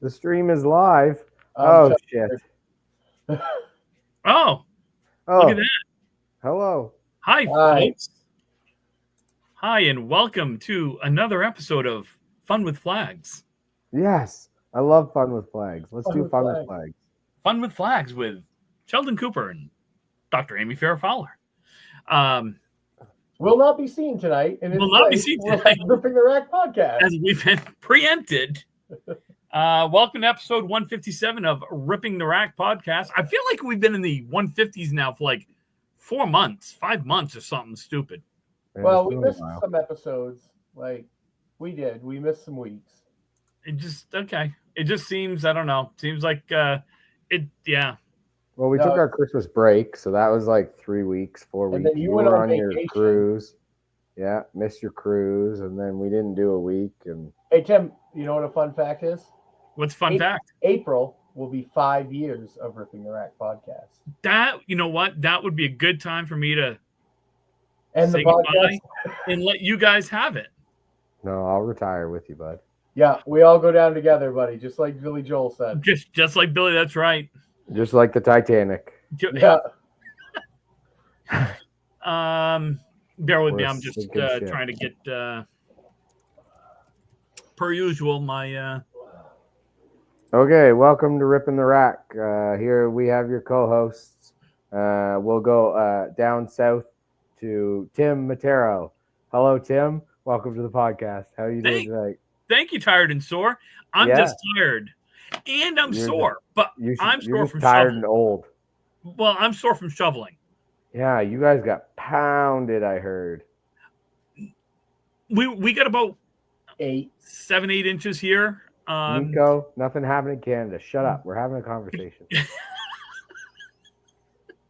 The stream is live. Shit. Oh, Oh, look at that. hello. Hi, Hi. folks. Hi, and welcome to another episode of Fun with Flags. Yes, I love fun with flags. Let's Fun do with fun flags. with flags. Fun with Flags with Sheldon Cooper and Dr. Amy Farrah Fowler. Will not be seen tonight. And Will not be seen we'll tonight. have Ripping the Rack podcast. As we've been preempted. Welcome to episode 157 of Ripping the Rack podcast. I feel like we've been in the 150s now for like 4 months, 5 months or something stupid. Yeah, Well, it's we been a missed while. some episodes. Like, we did. We missed some weeks. It just seems, I don't know. Seems like yeah. Well, we No, took our Christmas break, so that was like 3 weeks, 4 And weeks. then you went were on your vacation. cruise. Yeah, missed your cruise, and then we didn't do a week. And Hey, Tim, you know what a fun fact is? What's fun fact? April will be 5 years of Ripping the Rack podcast. That, you know what? That would be a good time for me to And say the podcast. goodbye and let you guys have it. no, I'll retire with you, bud. Yeah, we all go down together, buddy, just like Billy Joel said. Just like Billy, that's right. Just like the Titanic. Yeah. Bear with me. We're I'm just sinking ship. trying to get per usual my Okay, welcome to Ripping the Rack. Here we have your co-hosts. We'll go down south to Tim Matero. Hello, Tim. Welcome to the podcast. How are you doing tonight? Thank you, tired and sore. I'm Yeah. just tired. And I'm sore. But I'm You're sore just from tired shoveling. and old. Well, I'm sore from shoveling. Yeah, you guys got pounded, I heard. We got about 8. 7-8 inches here. Nico, nothing happened in Canada. Shut up. We're having a conversation.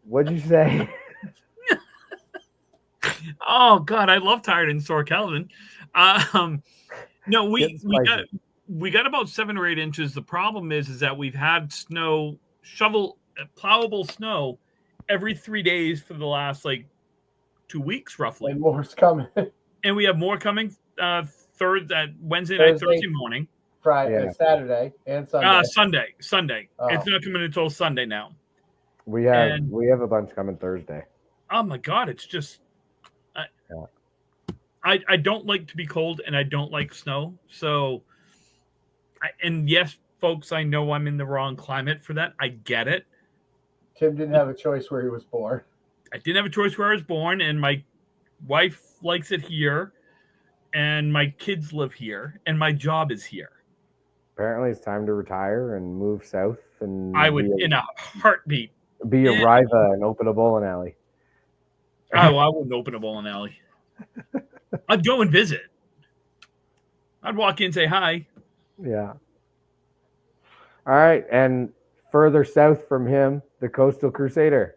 What'd you say? Oh God, I love tired and sore, Calvin. No, we got about 7 or 8 inches. The problem is that we've had plowable snow every 3 days for the last like 2 weeks, roughly. And more's coming. And we have more coming Wednesday night, Thursday morning, Friday, Yeah. Saturday, and Sunday. Sunday. Oh. It's not coming until Sunday now. We have a bunch coming Thursday. Oh my God, it's just I don't like to be cold and I don't like snow. So and yes, folks, I know I'm in the wrong climate for that. I get it. Tim didn't have a choice where he was born. I didn't have a choice where I was born, and my wife likes it here, and my kids live here, and my job is here. Apparently, it's time to retire and move south. And I would, in a heartbeat. be a Riva and open a bowling alley. Oh, I wouldn't open a bowling alley. I'd go and visit. I'd walk in and say hi. Yeah. All right, and further south from him, the Coastal Crusader.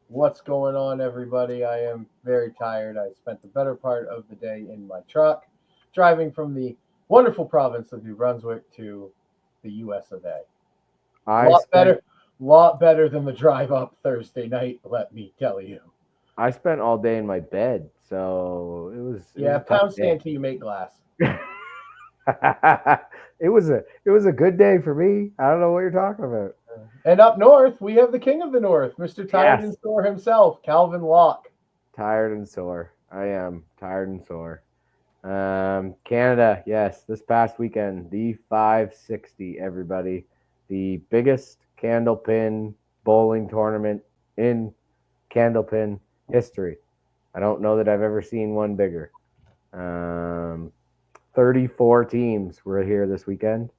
What's going on, everybody? I am very tired. I spent the better part of the day in my truck, driving from the wonderful province of New Brunswick to the U.S. of A. Lot better than the drive up Thursday night, let me tell you. I spent all day in my bed, so it was. Pound stand till you make glass. It was a good day for me. I don't know what you're talking about. And up north, we have the king of the north, Mr. Tired and Sore himself, Calvin Locke. Tired and sore. I am tired and sore. Canada, yes, this past weekend, the 560, everybody. The biggest Candlepin bowling tournament in Candlepin history. I don't know that I've ever seen one bigger. 34 teams were here this weekend.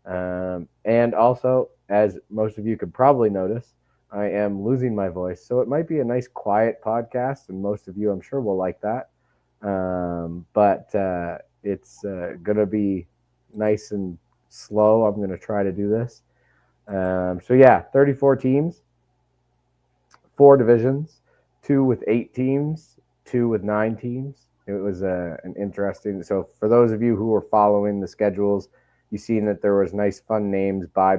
And also, as most of you could probably notice, I am losing my voice. So it might be a nice quiet podcast, and most of you, I'm sure, will like that. But it's going to be nice and slow. I'm going to try to do this. 34 teams, 4 divisions, 2 with 8 teams, 2 with 9 teams. It was an interesting. So for those of you who were following the schedules, you've seen that there was nice, fun names, bye,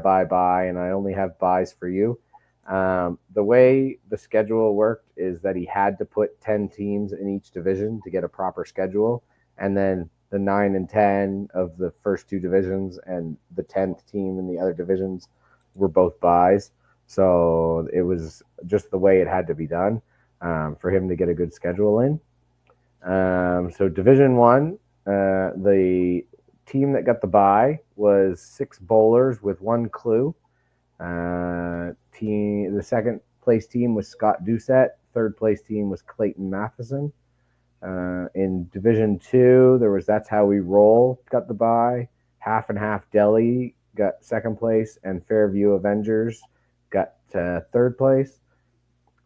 and I only have buys for you. The way the schedule worked is that he had to put 10 teams in each division to get a proper schedule, and then the 9 and 10 of the first two divisions, and the 10th team in the other divisions were both buys. So it was just the way it had to be done for him to get a good schedule in. So Division 1, the team that got the bye was 6 bowlers with 1 clue. The second place team was Scott Doucette. Third place team was Clayton Matheson. In Division 2, there was That's How We Roll got the bye. Half and Half Delhi got second place, and Fairview Avengers got third place.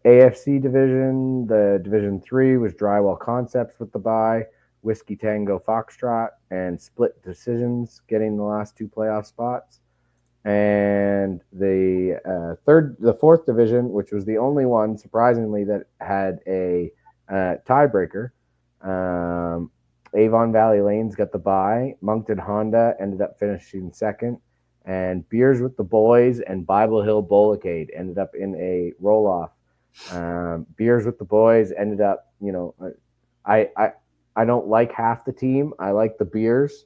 AFC division, the Division 3 was Drywall Concepts with the bye, Whiskey Tango Foxtrot, and Split Decisions getting the last 2 playoff spots. And the fourth division, which was the only one, surprisingly, that had a tiebreaker, Avon Valley Lanes got the bye. Moncton Honda ended up finishing second. And Beers with the Boys and Bible Hill Bollicade ended up in a roll-off. Beers with the Boys ended up, I don't like half the team. I like the Beers.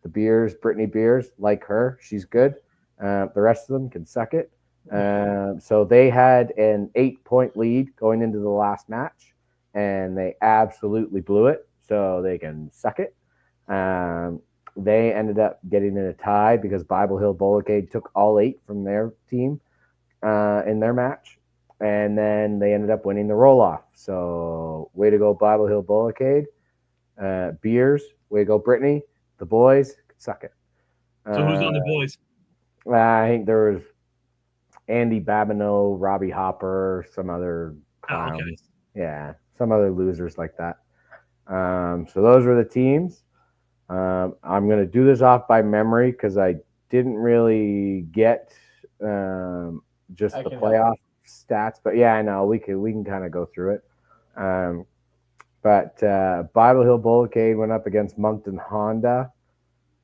The Beers, Brittany Beers, like her. She's good. The rest of them can suck it. So they had an 8-point lead going into the last match, and they absolutely blew it. So they can suck it. They ended up getting in a tie because Bible Hill Bollicade took all 8 from their team in their match. And then they ended up winning the roll-off. So way to go, Bible Hill Bollicade. Beers, way to go, Brittany. The boys, suck it. So who's on the boys? I think there was Andy Babineau, Robbie Hopper, some other clowns. Okay. Yeah, some other losers like that. So those were the teams. I'm going to do this off by memory because I didn't really get just the playoff stats. But yeah, I know we can kind of go through it. But Bible Hill Bollicade went up against Moncton Honda.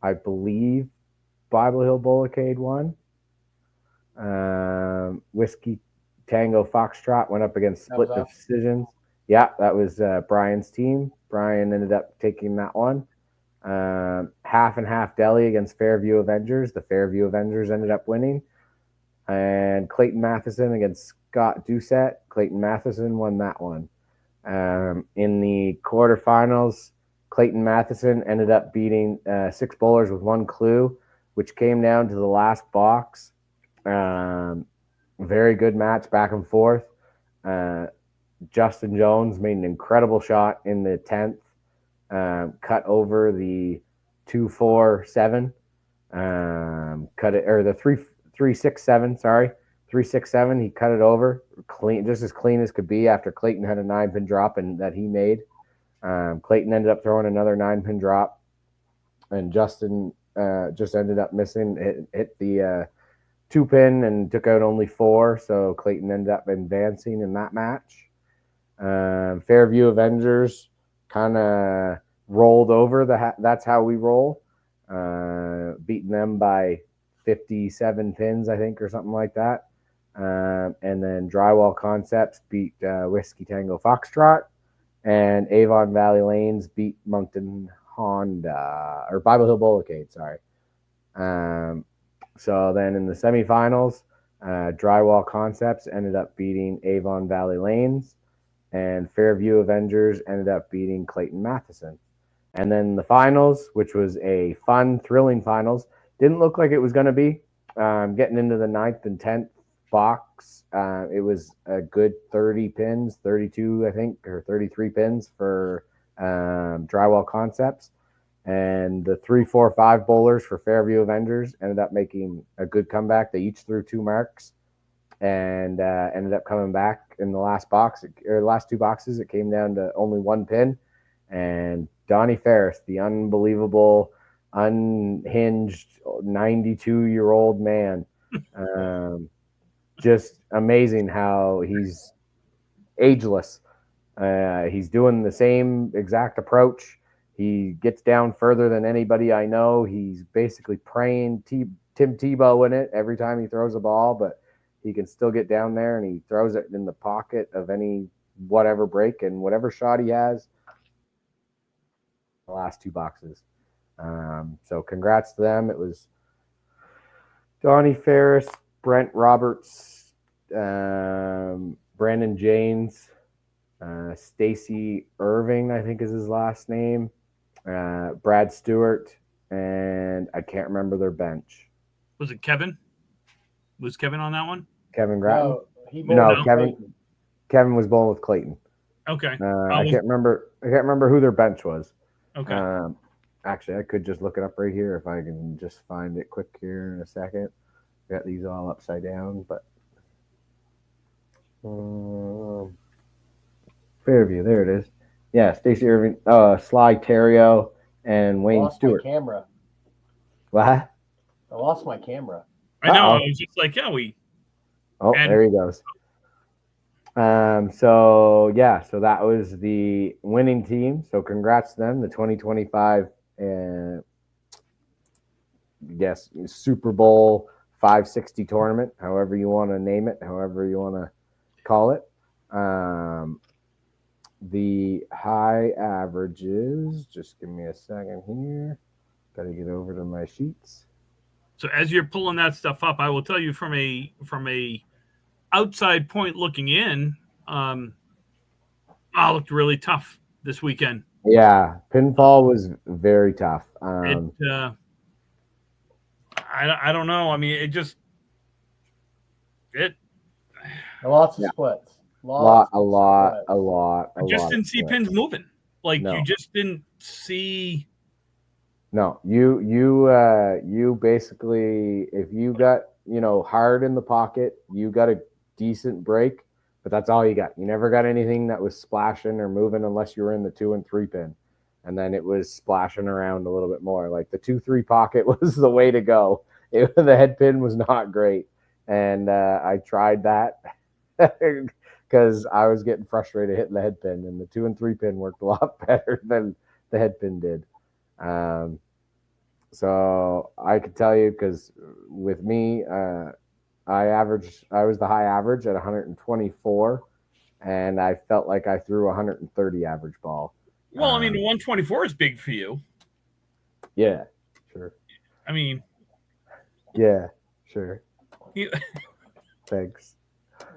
I believe Bible Hill Bollicade won. Whiskey Tango Foxtrot went up against Split Decisions. Yeah, that was Brian's team. Brian ended up taking that one. Half and Half Delhi against Fairview Avengers. The Fairview Avengers ended up winning. And Clayton Matheson against Scott Doucette. Clayton Matheson won that one. In the quarterfinals, Clayton Matheson ended up beating 6 bowlers with 1 clue, which came down to the last box. Very good match, back and forth. Justin Jones made an incredible shot in the 10th, cut over the 2-4-7, cut it, or the 3-6-7, sorry. 3-6-7, he cut it over clean, just as clean as could be after Clayton had a 9-pin drop and that he made. Clayton ended up throwing another 9-pin drop, and Justin just ended up missing. Hit the 2-pin and took out only 4, so Clayton ended up advancing in that match. Fairview Avengers kind of rolled over That's How We Roll, beating them by 57 pins, I think, or something like that. And then Drywall Concepts beat Whiskey Tango Foxtrot, and Avon Valley Lanes beat Moncton Honda, or Bible Hill Bollicade, sorry. So then in the semifinals, Drywall Concepts ended up beating Avon Valley Lanes, and Fairview Avengers ended up beating Clayton Matheson. And then the finals, which was a fun, thrilling finals, didn't look like it was going to be. Getting into the 9th and 10th box, it was a good 30 pins, 32, I think, or 33 pins for Drywall Concepts. And the 3-4-5 bowlers for Fairview Avengers ended up making a good comeback. They each threw 2 marks and ended up coming back in the last box, or last 2 boxes. It came down to only 1 pin. And Donnie Ferris, the unbelievable, unhinged 92-year-old man, just amazing how he's ageless. He's doing the same exact approach. He gets down further than anybody I know. He's basically praying Tim Tebow in it every time he throws a ball, but he can still get down there, and he throws it in the pocket of any whatever break, and whatever shot he has, the last 2 boxes. So congrats to them. It was Donnie Ferris, Brent Roberts, Brandon James, Stacy Irving, I think is his last name, Brad Stewart, and I can't remember their bench. Was it Kevin? Was Kevin on that one? Kevin Grattan? No, Kevin was bowling with Clayton. Okay. I can't remember who their bench was. Okay. Actually, I could just look it up right here if I can just find it quick here in a second. Got these all upside down, but Fairview, there it is. Yeah, Stacey Irving, Sly Terrio, and Wayne Stewart. My camera. What? I lost my camera. I know. I was just like, there he goes. So that was the winning team. So congrats to them. The 2025, Super Bowl 560 tournament, however you want to name it, however you want to call it. The high averages, just give me a second here. Got to get over to my sheets. So as you're pulling that stuff up, I will tell you from a outside point looking in, looked really tough this weekend. Yeah, pinfall was very tough. I don't know. I mean, Lots of splits. A lot. I just didn't see pins moving. You just didn't see. No, you basically, if you got, hard in the pocket, you got a decent break, but that's all you got. You never got anything that was splashing or moving unless you were in the 2 and 3 pin. And then it was splashing around a little bit more. Like the 2-3 pocket was the way to go. The head pin was not great. And I tried that because I was getting frustrated hitting the head pin, and the 2 and 3 pin worked a lot better than the head pin did. So I could tell you, because with me, I was the high average at 124, and I felt like I threw 130 average ball. Well, I mean, the 124 is big for you. Yeah, sure. I mean, yeah, sure. Thanks.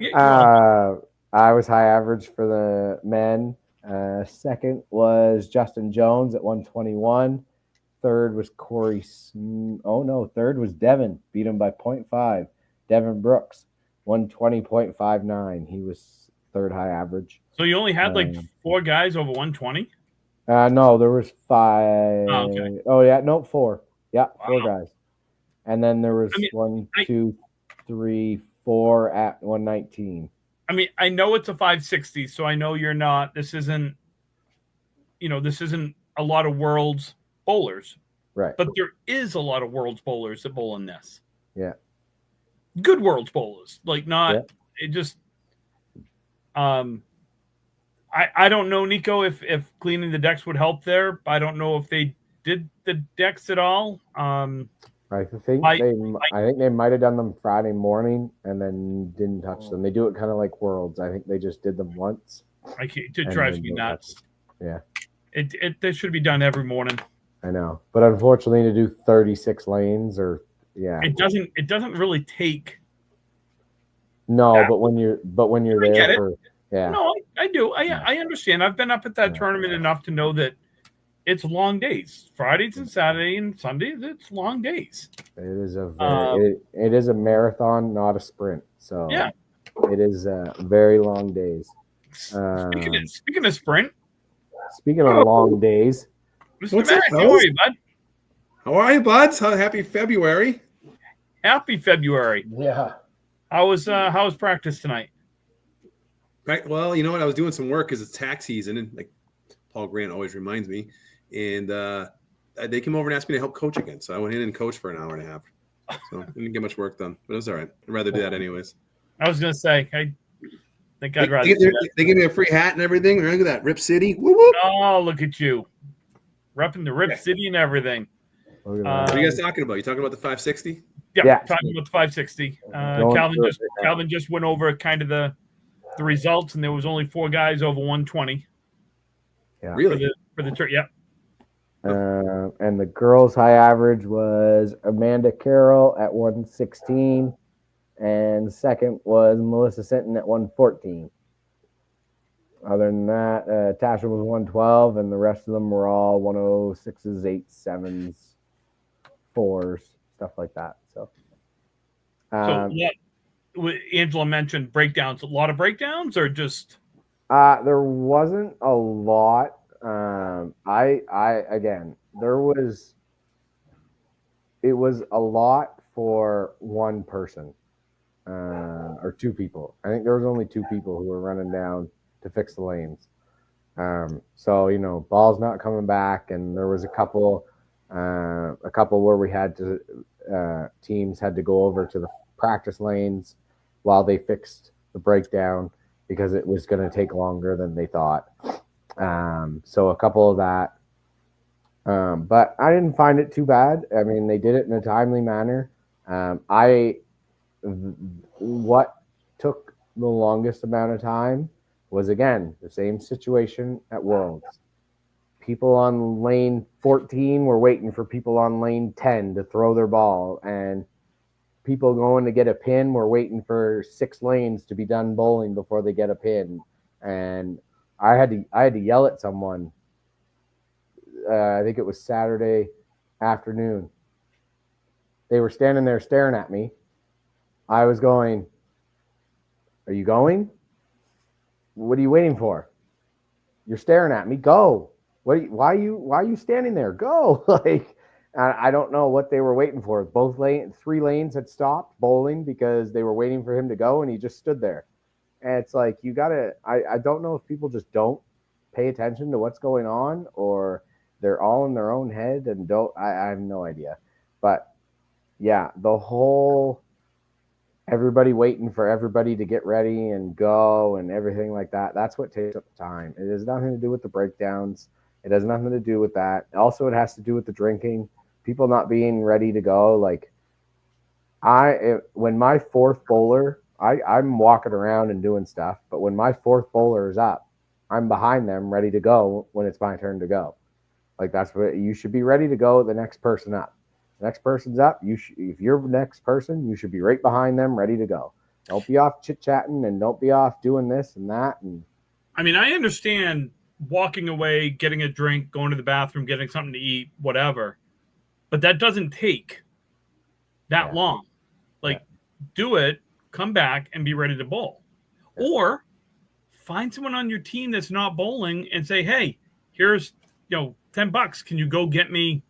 Yeah, I was high average for the men. Second was Justin Jones at 121. Third was Corey. Third was Devin. Beat him by 0.5. Devin Brooks, 120.59. He was third high average. So you only had 4 guys over 120? No, there was 5. Oh, okay. Oh, yeah. No, 4. Yeah, Wow. 4 guys. And then there was 1, 2, 3, 4 at 119. I mean, I know it's a 560, so I know you're not. This isn't a lot of world's bowlers. Right. But there is a lot of world's bowlers that bowl in this. Yeah. Good world's bowlers. It just I don't know, Nico, if cleaning the decks would help there. I don't know if they did the decks at all. I think they might have done them Friday morning and then didn't touch them. They do it kind of like Worlds. I think they just did them once. It drives me nuts. Yeah. It should be done every morning. I know, but unfortunately, to do 36 lanes it doesn't really take. No, that. but when you're there, No, I do. I understand. I've been up at that tournament enough to know that it's long days. Fridays and Saturdays and Sundays, it's long days. It is it is a marathon, not a sprint. So yeah, it is very long days. Speaking of sprint. Speaking of long days. Mr. Matt, how are you, bud? How are you, buds? Happy February. Happy February. Yeah. How was practice tonight? Right. Well, you know what? I was doing some work because it's tax season, and like Paul Grant always reminds me. And they came over and asked me to help coach again. So I went in and coached for an hour and a half. So I didn't get much work done, but it was all right. I'd rather do that anyways. I was going to say, I think I'd rather they give me a free hat and everything. Look at that. Rip City. Woo woo. Oh, look at you. Repping the Rip City and everything. What are you guys talking about? You talking about the 560? Yeah. Talking about the 560. Calvin just went over kind of the results, and there was only 4 guys over 120. Yeah. Really? For the turn. Yeah. And the girls' high average was Amanda Carroll at 116, and second was Melissa Sinton at 114. Other than that, Tasha was 112, and the rest of them were all 106s, 8s, 7s, 4s, stuff like that. So, Angela mentioned breakdowns. A lot of breakdowns, or just there wasn't a lot. It was a lot for one person or two people. I think there was only two people who were running down to fix the lanes. So ball's not coming back, and there was a couple where we had to teams had to go over to the practice lanes while they fixed the breakdown because it was going to take longer than they thought. So a couple of that. But I didn't find it too bad. I mean, they did it in a timely manner. What took the longest amount of time was, again, the same situation at Worlds. People on lane 14 were waiting for people on lane 10 to throw their ball, and people going to get a pin were waiting for 6 lanes to be done bowling before they get a pin. And I had to yell at someone. I think it was Saturday afternoon. They were standing there staring at me. I was going, "Are you going? What are you waiting for? You're staring at me. Go. Why are you standing there? Go." Like, I don't know what they were waiting for. 3 lanes had stopped bowling because they were waiting for him to go, and he just stood there. And it's like, I don't know if people just don't pay attention to what's going on, or they're all in their own head and I have no idea. But yeah, the whole everybody waiting for everybody to get ready and go and everything like that, that's what takes up time. It has nothing to do with the breakdowns. It has nothing to do with that. Also, it has to do with the drinking, people not being ready to go. Like, when my fourth bowler, I'm walking around and doing stuff, but when my fourth bowler is up, I'm behind them ready to go when it's my turn to go. Like, that's what you should be, ready to go. The next person up. The next person's up. If you're the next person, you should be right behind them, ready to go. Don't be off chit-chatting, and don't be off doing this and that. And I mean, I understand walking away, getting a drink, going to the bathroom, getting something to eat, whatever. But that doesn't take that long. Like, do it, come back, and be ready to bowl. Yeah. Or find someone on your team that's not bowling and say, "Hey, here's $10. Can you go get me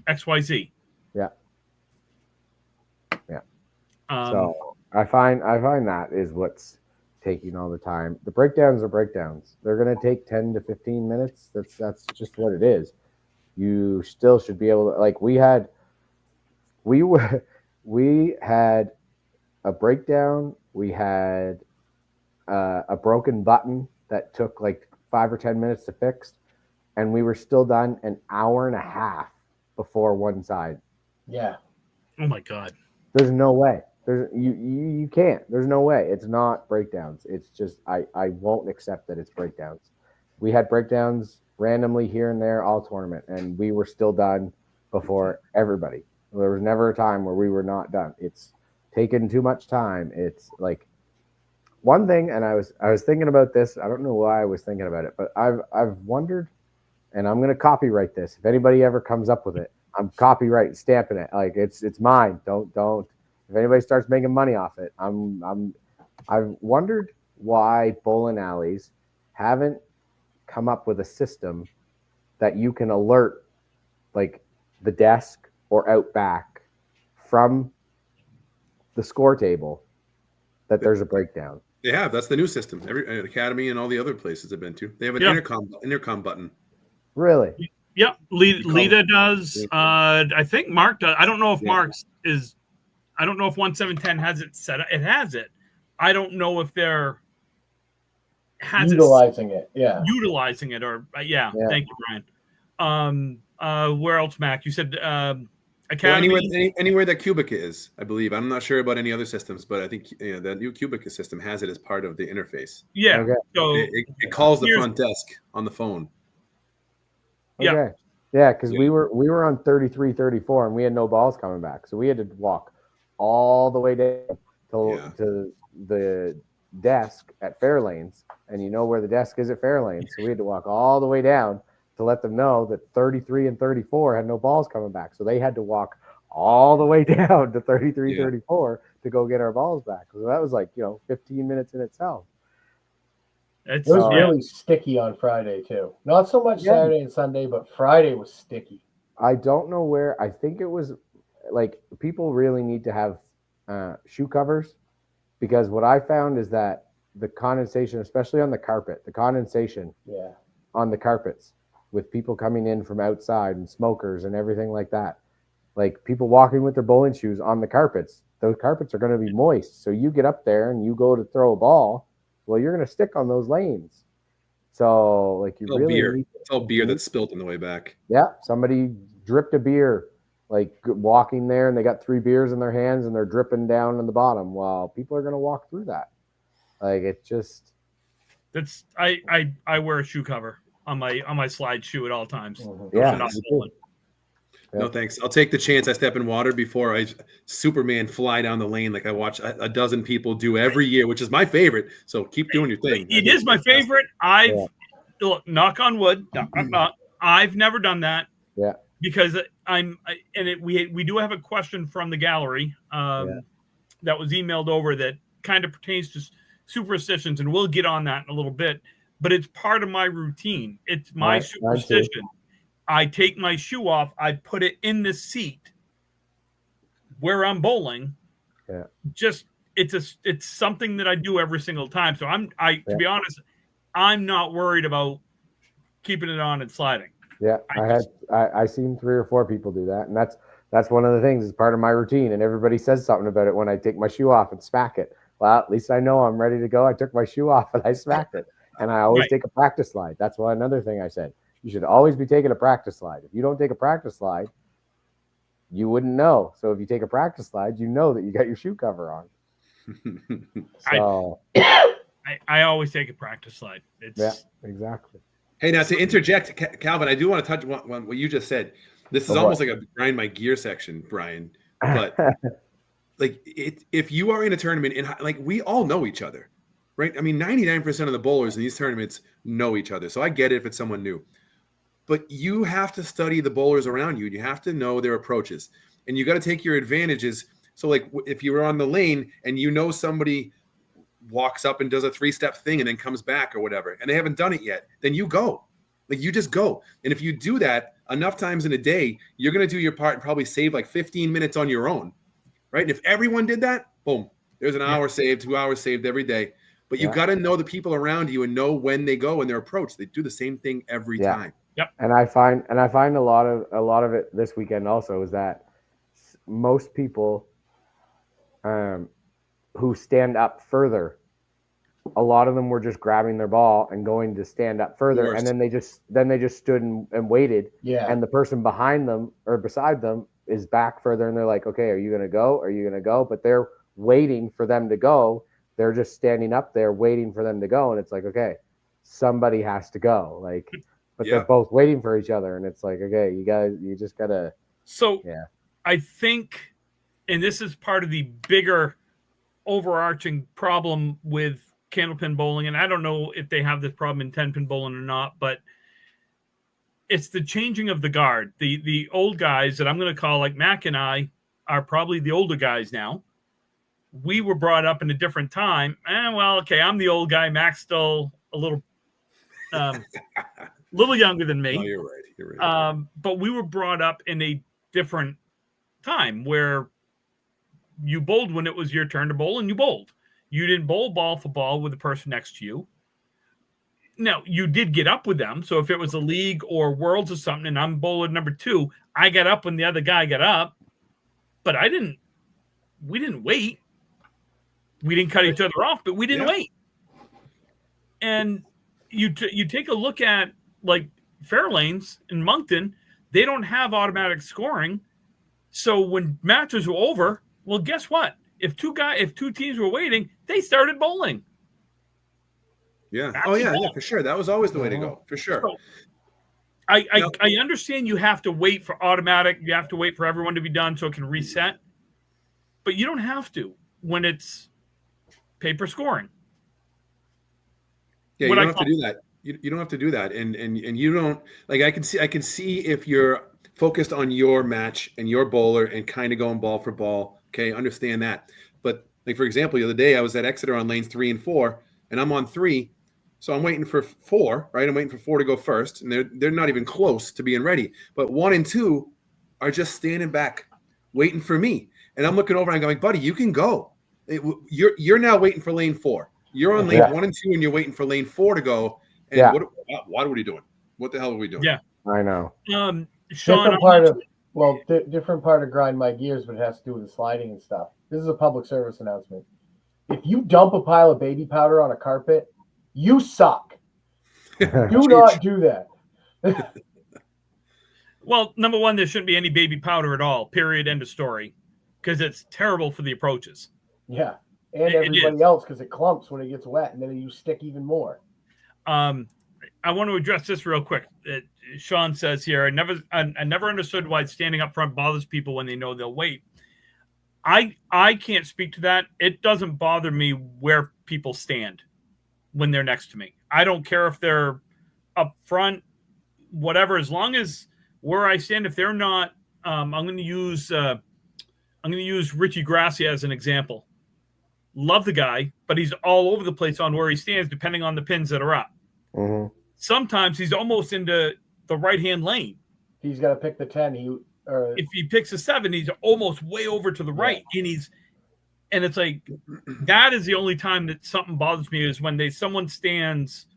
XYZ?" Yeah. So I find that is what's taking all the time. The breakdowns are breakdowns. They're going to take 10 to 15 minutes. That's just what it is. You still should be able to, like, we had a breakdown. We had a broken button that took like 5 or 10 minutes to fix, and we were still done an hour and a half before one side. Yeah. Oh my God. There's no way. You can't. There's no way. It's not breakdowns. It's just I won't accept that it's breakdowns. We had breakdowns randomly here and there all tournament, and we were still done before everybody. There was never a time where we were not done. It's taken too much time. It's like one thing, and I was thinking about this. I don't know why I was thinking about it, but I've wondered, and I'm gonna copyright this. If anybody ever comes up with it, I'm copyright stamping it. Like, it's mine. Don't. If anybody starts making money off it, I've wondered why bowling alleys haven't come up with a system that you can alert, like, the desk or out back from the score table that there's a breakdown. They have. That's the new system. Every academy and all the other places I've been to, they have an intercom button. Really? Yep. Lita does. I think Mark does. I don't know if Mark's is. I don't know if 1710 has it set up. It has it. I don't know if they're utilizing it. Yeah. Utilizing it, or Thank you, Brian. Where else, Mac? You said academy. Well, anywhere that Cubica is, I believe. I'm not sure about any other systems, but I think the new Cubica system has it as part of the interface. Yeah. Okay. So it calls the front desk on the phone. Okay. Yeah, because we were on 33, 34, and we had no balls coming back, so we had to walk all the way down to the desk at Fairlanes, and you know where the desk is at Fairlanes, so we had to walk all the way down to let them know that 33 and 34 had no balls coming back, so they had to walk all the way down to 33, 34 to go get our balls back. So that was like 15 minutes in itself. It was really sticky on Friday too. Not so much Saturday and Sunday, but Friday was sticky. I don't know where. I think it was like people really need to have shoe covers, because what I found is that the condensation, especially on the carpet, on the carpets with people coming in from outside and smokers and everything like that, like people walking with their bowling shoes on the carpets, those carpets are going to be moist. So you get up there and you go to throw a ball, well, you're going to stick on those lanes. So like you it's all beer that's spilled on the way back. Yeah, somebody dripped a beer, like walking there, and they got 3 beers in their hands and they're dripping down in the bottom. Well, people are going to walk through that. Like it just. I wear a shoe cover on my slide shoe at all times. Yeah. No thanks. I'll take the chance I step in water before I Superman fly down the lane like I watch a dozen people do every year, which is my favorite. So keep doing your thing. It is my favorite. Look, knock on wood. I've never done that. Yeah. Because we do have a question from the gallery that was emailed over that kind of pertains to superstitions, and we'll get on that in a little bit. But it's part of my routine. It's my superstition. I take my shoe off. I put it in the seat where I'm bowling. Yeah. Just it's something that I do every single time. So to be honest, I'm not worried about keeping it on and sliding. Yeah, I seen 3 or 4 people do that, and that's one of the things. It's part of my routine, and everybody says something about it when I take my shoe off and smack it. Well, at least I know I'm ready to go. I took my shoe off and I smacked it, and I always take a practice slide. That's another thing I said. You should always be taking a practice slide. If you don't take a practice slide, you wouldn't know. So if you take a practice slide, you know that you got your shoe cover on. So I always take a practice slide. Yeah, exactly. Hey, now to interject, Calvin, I do want to touch on what you just said. This is almost like a grind my gear section, Brian. But like, if you are in a tournament, and like we all know each other, right? I mean, 99% of the bowlers in these tournaments know each other. So I get it if it's someone new. But you have to study the bowlers around you, and you have to know their approaches, and you got to take your advantages. So, like, if you're on the lane and you know somebody walks up and does a 3-step thing and then comes back or whatever, and they haven't done it yet, then you go. Like, you just go. And if you do that enough times in a day, you're going to do your part and probably save like 15 minutes on your own, right? And if everyone did that, boom, there's an hour saved, 2 hours saved every day. But you got to know the people around you and know when they go and their approach. They do the same thing every time. Yep. And I find a lot of it this weekend also is that most people who stand up further, a lot of them were just grabbing their ball and going to stand up further, and then they just stood and waited. Yeah. And the person behind them or beside them is back further, and they're like, okay, are you gonna go? Are you gonna go? But they're waiting for them to go. They're just standing up there waiting for them to go, and it's like, okay, somebody has to go. Like, but they're both waiting for each other, and it's like, okay, you just gotta. So I think, and this is part of the bigger overarching problem with Candlepin bowling, and I don't know if they have this problem in 10-pin bowling or not, but it's the changing of the guard. The old guys that I'm going to call, like Mac and I, are probably the older guys now. We were brought up in a different time. I'm the old guy. Mac's still a little younger than me. Oh, you're right. But we were brought up in a different time where you bowled when it was your turn to bowl, and you bowled. You didn't bowl ball for ball with the person next to you. Now, you did get up with them. So if it was a league or worlds or something, and I'm bowler number 2, I got up when the other guy got up. But we didn't wait. We didn't cut each other off, but we didn't wait. And you take a look at, like, Fairlanes in Moncton, they don't have automatic scoring. So when matches were over, well, guess what? If two teams were waiting, they started bowling. Yeah. For sure. That was always the way to go, for sure. I understand you have to wait for automatic. You have to wait for everyone to be done so it can reset. But you don't have to when it's paper scoring. Yeah, you don't have to do that. You don't have to do that, and you don't like. I can see if you're focused on your match and your bowler and kind of going ball for ball. Okay, understand that. But like for example, the other day I was at Exeter on lanes 3 and 4, and I'm on 3, so I'm waiting for 4. Right, I'm waiting for 4 to go first, and they're not even close to being ready. But 1 and 2 are just standing back, waiting for me, and I'm looking over and I'm going, buddy, you can go. You're now waiting for lane 4. You're on lane 1 and 2, and you're waiting for lane 4 to go. And what are we doing? What the hell are we doing? Yeah, I know. Sean, different part of grind my gears, but it has to do with the sliding and stuff. This is a public service announcement. If you dump a pile of baby powder on a carpet, you suck. Do not do that. Well, number one, there shouldn't be any baby powder at all. Period. End of story. Because it's terrible for the approaches. Yeah. And everybody else, because it clumps when it gets wet, and then you stick even more. I want to address this real quick. Sean says here, I never understood why standing up front bothers people when they know they'll wait. I can't speak to that. It doesn't bother me where people stand when they're next to me. I don't care if they're up front, whatever, as long as where I stand, if they're not, I'm going to use Richie Grassi as an example. Love the guy, but he's all over the place on where he stands, depending on the pins that are up. Mm-hmm. Sometimes he's almost into the right-hand lane. He's got to pick the 10. If he picks a 7, he's almost way over to the right, and it's like that is the only time that something bothers me is when someone stands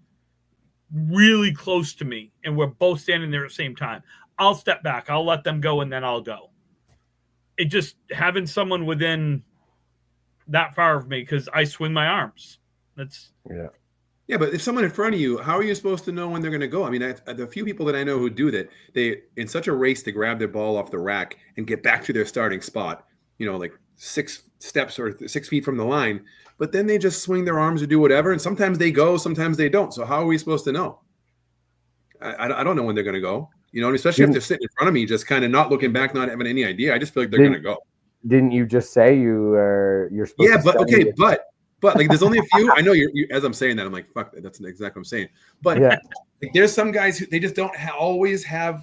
really close to me and we're both standing there at the same time. I'll step back, I'll let them go, and then I'll go. It just having someone within that far of me because I swing my arms. That's Yeah, but if someone in front of you, how are you supposed to know when they're going to go? I mean, the few people that I know who do that, they in such a race to grab their ball off the rack and get back to their starting spot, like 6 steps or 6 feet from the line, but then they just swing their arms or do whatever, and sometimes they go, sometimes they don't. So how are we supposed to know? I don't know when they're going to go, especially if they're sitting in front of me, just kind of not looking back, not having any idea. I just feel like they're going to go. Didn't you just say you're supposed to? Yeah, but like, there's only a few. I know you as I'm saying that, I'm like, fuck, that's exactly what I'm saying. But like, there's some guys who they just don't always have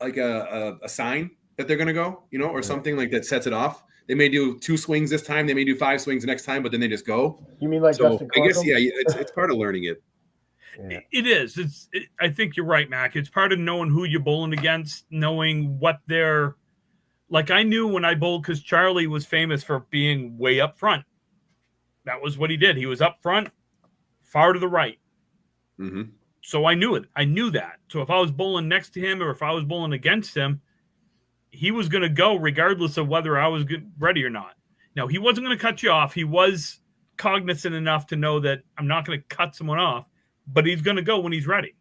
like a sign that they're gonna go, or something like that sets it off. They may do 2 swings this time, they may do 5 swings the next time, but then they just go. You mean like Justin I guess it's part of learning it. Yeah. It is. I think you're right, Mac. It's part of knowing who you're bowling against, knowing what they're like. I knew when I bowled because Charlie was famous for being way up front. That was what he did. He was up front, far to the right. Mm-hmm. So I knew it. I knew that. So if I was bowling next to him or if I was bowling against him, he was going to go regardless of whether I was ready or not. Now, he wasn't going to cut you off. He was cognizant enough to know that I'm not going to cut someone off, but he's going to go when he's ready.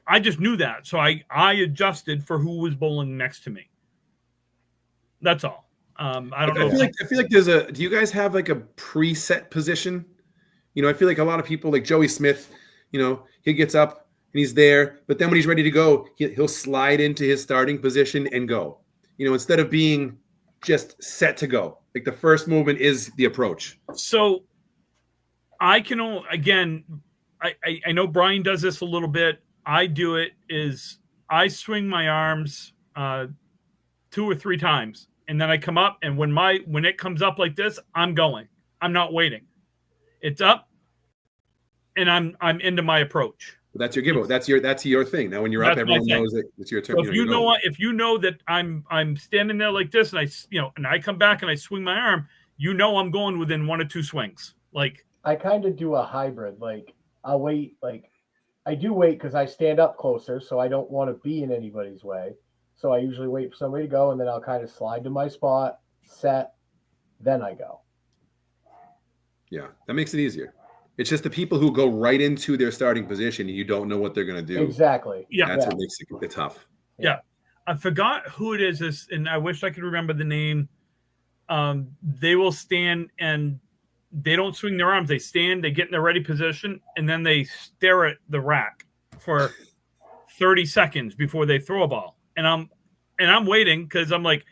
I just knew that. So I adjusted for who was bowling next to me. That's all. I don't know. I feel like there's do you guys have like a preset position? I feel like a lot of people like Joey Smith, he gets up and he's there, but then when he's ready to go, he'll slide into his starting position and go, instead of being just set to go. Like the first movement is the approach. So I can, again, I know Brian does this a little bit. I do it is I swing my arms 2 or 3 times. And then I come up, and when it comes up like this, I'm going. I'm not waiting. It's up, and I'm into my approach. That's your giveaway. That's your thing. Now, when you're up, everyone knows that it's your turn. So if you know that I'm standing there like this, and and I come back and I swing my arm, I'm going within 1 or 2 swings. Like I kind of do a hybrid. Like I'll wait. Like I do wait because I stand up closer, so I don't want to be in anybody's way. So I usually wait for somebody to go, and then I'll kind of slide to my spot, set, then I go. Yeah, that makes it easier. It's just the people who go right into their starting position, and you don't know what they're going to do. Exactly. Yeah, that's what makes it tough. Yeah. I forgot who it is, and I wish I could remember the name. They will stand, and they don't swing their arms. They stand, they get in their ready position, and then they stare at the rack for 30 seconds before they throw a ball, and I'm waiting because I'm like,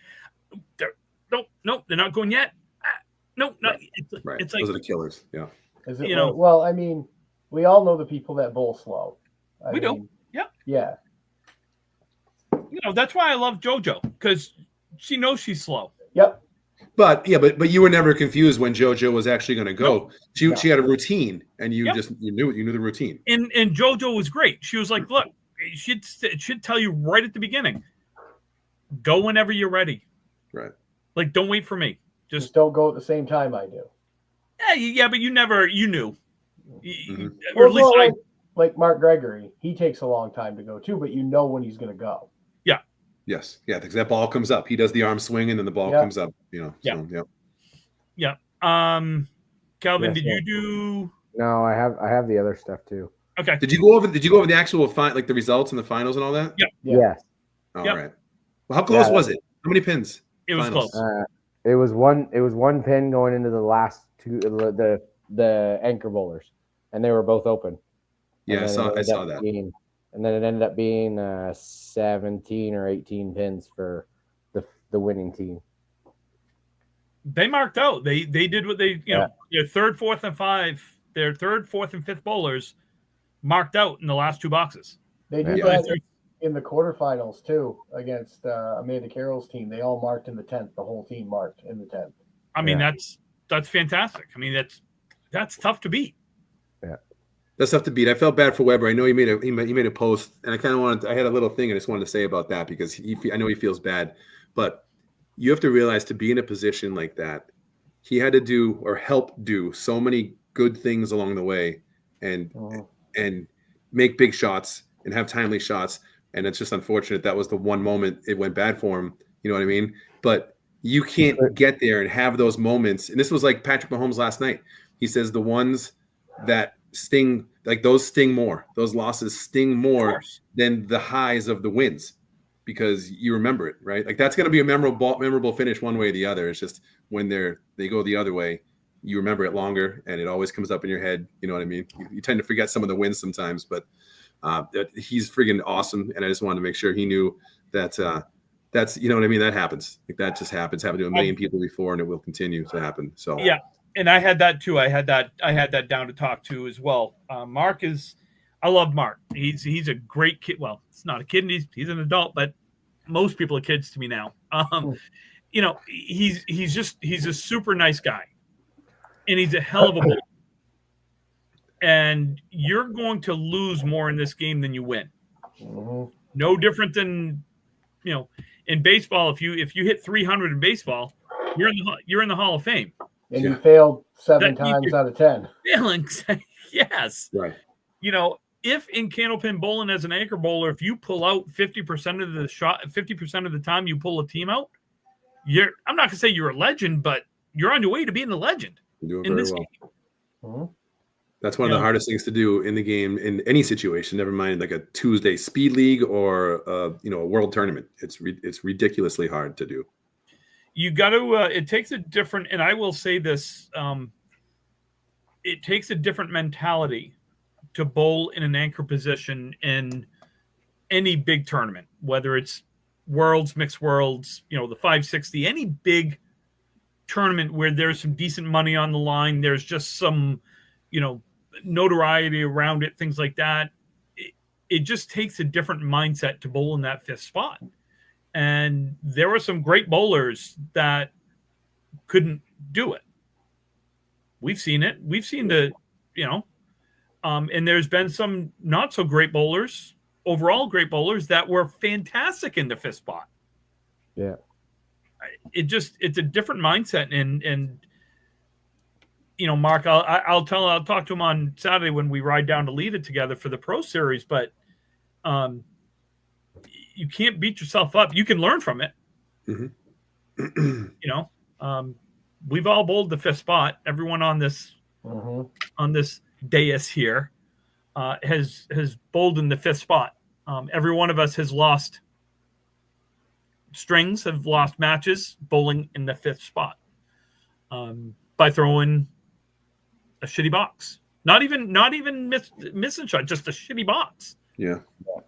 nope, they're not going yet. Nope, not. Right. It's like Those are the killers. Yeah. Is it well? I mean, we all know the people that bowl slow. We do. Yeah. Yeah. That's why I love JoJo, because she knows she's slow. Yep. But you were never confused when JoJo was actually going to go. Nope. She had a routine, and you knew the routine. And JoJo was great. She was like, look, it should tell you right at the beginning, go whenever you're ready. Right. Like, don't wait for me. Just don't go at the same time I do. Yeah, but you knew. Mm-hmm. Or at least like Mark Gregory, he takes a long time to go too, but you know when he's going to go. Yeah. Yes. Yeah, because that ball comes up. He does the arm swing, and then the ball comes up. Yeah. Yeah. Calvin, did you do? No, I have the other stuff too. Okay. Did you go over the actual like the results and the finals and all that? Yeah. Yes. All right. Well, how close was it? How many pins? It was Finals? close. It was one pin going into the last two, the anchor bowlers, and they were both open. Yeah, I saw that. And then it ended up being 17 or 18 pins for the winning team. They marked out. They did what they their third, fourth, and fifth bowlers marked out in the last two boxes. They did that in the quarterfinals too against Amanda Carroll's team. They all marked in the 10th. The whole team marked in the 10th. I mean, that's fantastic. I mean, that's tough to beat. Yeah, that's tough to beat. I felt bad for Weber. I know he made a post, and I kind of wanted. I had a little thing I just wanted to say about that because I know he feels bad, but you have to realize to be in a position like that, he had to do or help do so many good things along the way, and make big shots and have timely shots. And it's just unfortunate that was the one moment it went bad for him. You know what I mean? But you can't get there and have those moments. And this was like Patrick Mahomes last night. He says the ones that sting, like those sting more. Those losses sting more than the highs of the wins because you remember it, right? Like that's going to be a memorable finish one way or the other. It's just when they go the other way, you remember it longer and it always comes up in your head. You know what I mean? You tend to forget some of the wins sometimes, but he's friggin' awesome. And I just wanted to make sure he knew that that's, you know what I mean? That happens. Like that just happens. Happened to a million people before and it will continue to happen. So yeah. And I had that too. I had that down to talk to as well. Mark I love Mark. He's a great kid. Well, it's not a kid. He's an adult, but most people are kids to me now. He's a super nice guy and he's a hell of a bowler. And you're going to lose more in this game than you win. Mm-hmm. No different than, in baseball. If you hit 300 in baseball, you're in the Hall of Fame. And you failed 7 times out of 10. Failing, yes. Right. If in Candlepin bowling as an anchor bowler, if you pull out 50% of the shot, 50% of the time you pull a team out, I'm not gonna say you're a legend, but you're on your way to being a legend. You're doing very well. Mm-hmm. That's one of the hardest things to do in the game in any situation. Never mind like a Tuesday speed league or a world tournament. It's ridiculously hard to do. You got to. It takes a different, and I will say this. It takes a different mentality to bowl in an anchor position in any big tournament, whether it's Worlds, Mixed Worlds, the 560, any big tournament where there's some decent money on the line. There's just some, notoriety around it, things like that. It just takes a different mindset to bowl in that fifth spot. And there were some great bowlers that couldn't do it. We've seen it. We've seen and there's been some not so great bowlers, overall great bowlers that were fantastic in the fifth spot. Yeah. It's a different mindset. And Mark, I'll talk to him on Saturday when we ride down to Lead It together for the Pro Series, but you can't beat yourself up. You can learn from it. Mm-hmm. We've all bowled the fifth spot. Everyone on this dais here has bowled in the fifth spot. Every one of us has lost strings, have lost matches bowling in the fifth spot by throwing a shitty box. Not even missing shot, just a shitty box. Yeah.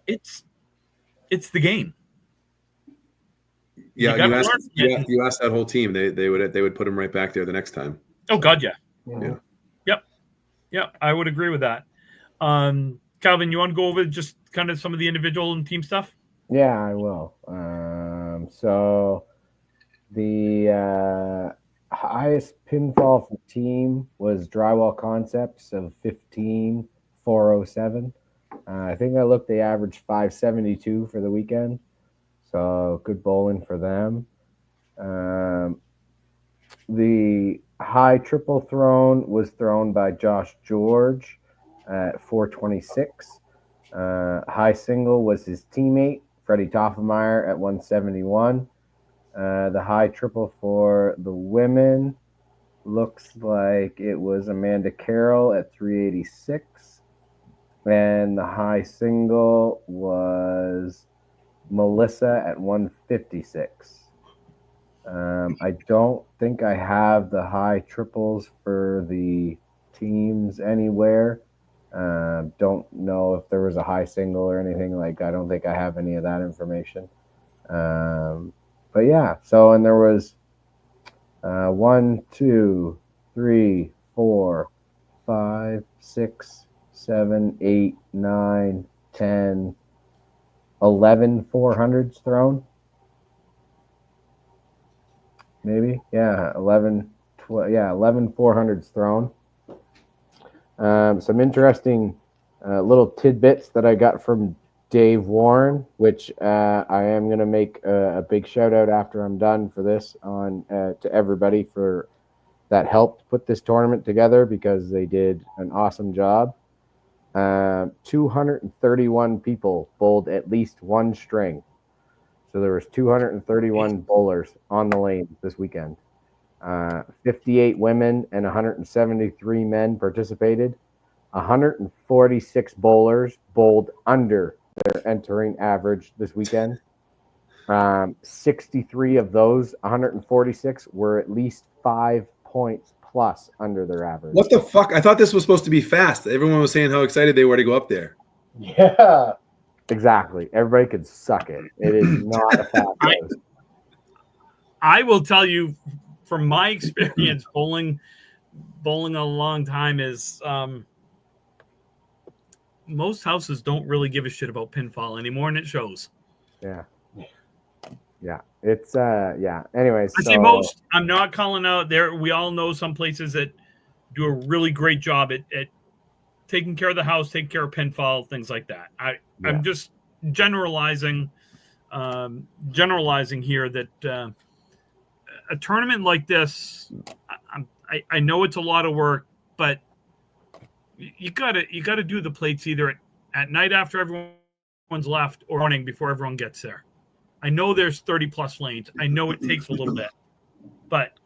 It's the game. Yeah, gotta you asked, learn from it. you asked that whole team. They would put him right back there the next time. Oh God, yeah. Yeah. Yep. I would agree with that. Calvin, you want to go over just kind of some of the individual and team stuff? Yeah, I will. So the highest pinfall for team was Drywall Concepts of 15,407. I think I looked, they averaged 572 for the weekend. So good bowling for them. The high triple thrown was thrown by Josh George at 426. High single was his teammate, Freddie Toffemeyer, at 171. The high triple for the women looks like it was Amanda Carroll at 386. And the high single was Melissa at 156. I don't think I have the high triples for the teams anywhere. Don't know if there was a high single or anything. Like, I don't think I have any of that information. But yeah, so, and there was 1, 2, 3, 4, 5, 6, 7, 8, 9, 10, 11 400s thrown. Maybe, yeah, 11 400s thrown. Some interesting little tidbits that I got from Dave Warren, which I am going to make a big shout out after I'm done for this on to everybody for that helped put this tournament together, because they did an awesome job. 231 people bowled at least one string. So there was 231 bowlers on the lane this weekend. 58 women and 173 men participated. 146 bowlers bowled under their entering average this weekend. 63 of those 146 were at least 5 points plus under their average. What the fuck? I thought this was supposed to be fast. Everyone was saying how excited they were to go up there. Yeah. Exactly. Everybody could suck it. It is not a fast race. I will tell you from my experience bowling a long time is most houses don't really give a shit about pinfall anymore, and it shows. Yeah. It's anyways, I say most. I'm not calling out there. We all know some places that do a really great job at taking care of the house, taking care of pinfall, things like that. I'm just generalizing here that a tournament like this, I know it's a lot of work, but you gotta do the plates either at night after everyone's left or morning before everyone gets there. I know there's 30 plus lanes. I know it takes a little bit, but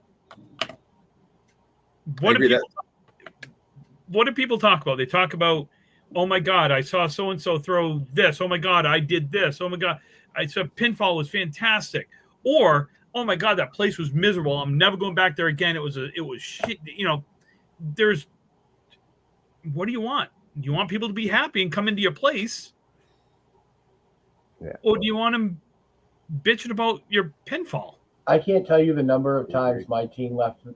what do people talk about? They talk about, oh my God, I saw so-and-so throw this. Oh my God, I did this. Oh my God, I saw pinfall was fantastic. Or, oh my God, that place was miserable. I'm never going back there again. It was shit. You know, what do you want? Do you want people to be happy and come into your place? Yeah. Or do you want them bitching about your pinfall? I can't tell you the number of times my team left the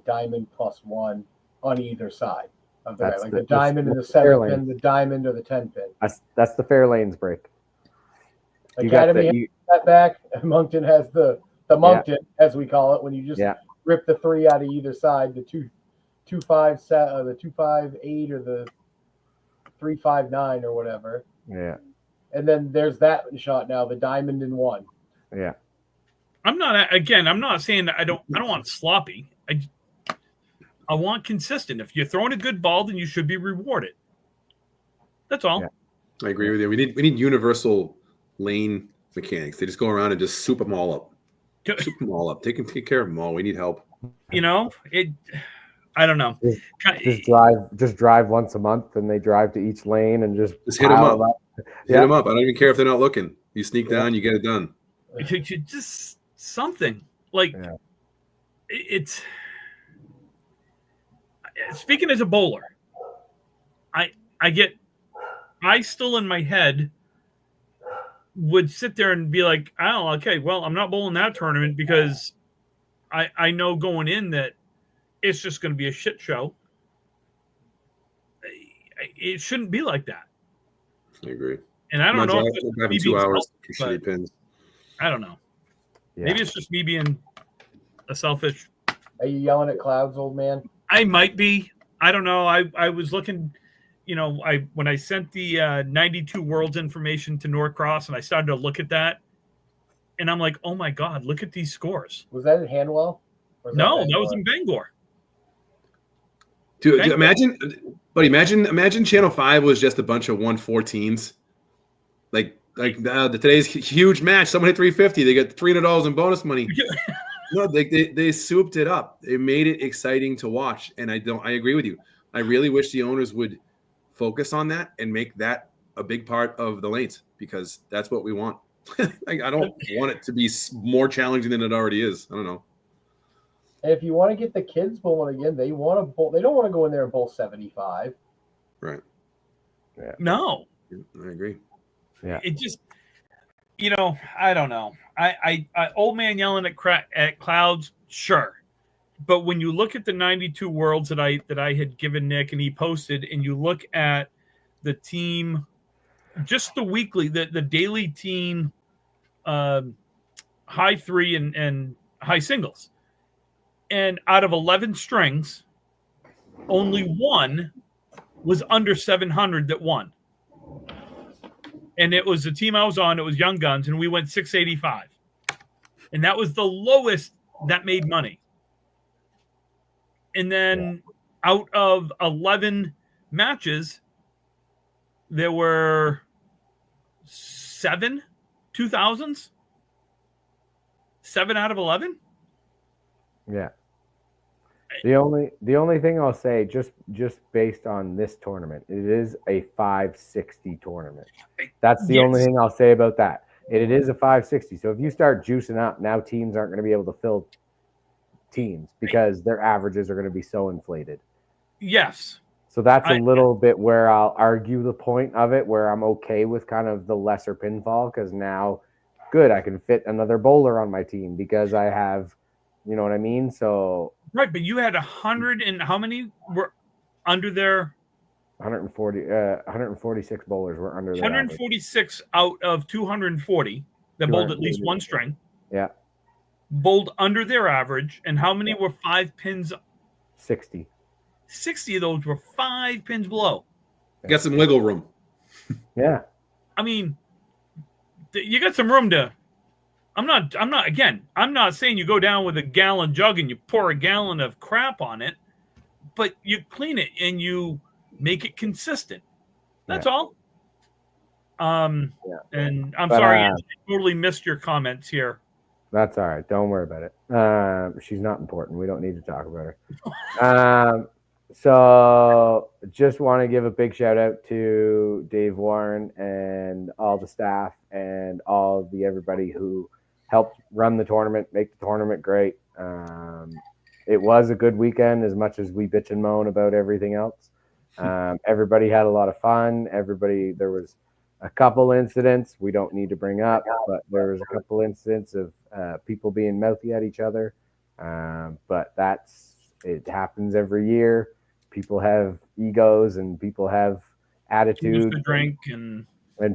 diamond +1 on either side of the That's like the diamond and the 7 pin, the diamond or the 10 pin. That's the fair lanes break. Academy has that back. Moncton has the Moncton, as we call it, when you just rip the 3 out of either side, the 2-5 set, the 2-5-8 or the 3-5-9 or whatever. Yeah. And then there's that shot now, the diamond in 1. Yeah. I'm not saying that I don't want sloppy. I want consistent. If you're throwing a good ball, then you should be rewarded. That's all. Yeah. I agree with you. We need universal lane mechanics. They just go around and just soup them all up. Take care of them all. We need help. You know, I don't know. Just drive once a month, and they drive to each lane and just hit them up. Hit them up. I don't even care if they're not looking. You sneak down, you get it done. Just something like it's. Speaking as a bowler, I get I still in my head would sit there and be like, oh, okay, well, I'm not bowling that tournament because I know going in that it's just going to be a shit show. It shouldn't be like that. I agree. And I don't know if I'm driving me 2 being hours selfish, for shitty but pins. I don't know. Yeah. Maybe it's just me being a selfish. Are you yelling at clouds, old man? I might be. I don't know. I was looking, when I sent the 92 Worlds information to Norcross and I started to look at that, and I'm like, oh my God, look at these scores. Was that in Handwell? Or was No, that Bangor? was in Bangor. Dude, Bangor. imagine Channel 5 was just a bunch of 114s. Like today's huge match. Someone hit 350. They got $300 in bonus money. No, they souped it up. They made it exciting to watch. And I agree with you. I really wish the owners would focus on that and make that a big part of the lanes, because that's what we want. Like, I don't want it to be more challenging than it already is. I don't know. And if you want to get the kids bowling again, they want to bowl. They don't want to go in there and bowl 75. Right. Yeah. No. I agree. Yeah. It just, I don't know. I old man yelling at clouds, sure. But when you look at the 92 Worlds that I had given Nick and he posted, and you look at the team, just the weekly, the daily team, high three and high singles, and out of 11 strings, only one was under 700 that won. And it was the team I was on. It was Young Guns, and we went 685. And that was the lowest that made money. And then out of 11 matches, there were 7 2000s. 7 out of 11. Yeah. The only thing I'll say, just based on this tournament, it is a 560 tournament. That's the only thing I'll say about that. It is a 560. So if you start juicing up, now teams aren't going to be able to fill teams because their averages are going to be so inflated. Yes. So that's a little bit where I'll argue the point of it, where I'm okay with kind of the lesser pinfall, because now, good, I can fit another bowler on my team because I have, you know what I mean? So right, but you had 100 and how many were under their 146 bowlers were under their 146 average. Out of 240 that bowled at least one string. Yeah. Bowled under their average, and how many were 5 pins? 60. 60 of those were 5 pins below. Got some wiggle room. Yeah. I mean, you got some room to. I'm not saying you go down with a gallon jug and you pour a gallon of crap on it, but you clean it and you make it consistent. That's all. And I'm sorry, I totally missed your comments here. That's all right. Don't worry about it. She's not important. We don't need to talk about her. So just want to give a big shout out to Dave Warren and all the staff and all the everybody who helped run the tournament, make the tournament great. It was a good weekend, as much as we bitch and moan about everything else. Everybody had a lot of fun. There was a couple incidents we don't need to bring up, but there was a couple incidents of people being mouthy at each other. But it happens every year. People have egos and people have attitudes. Drink and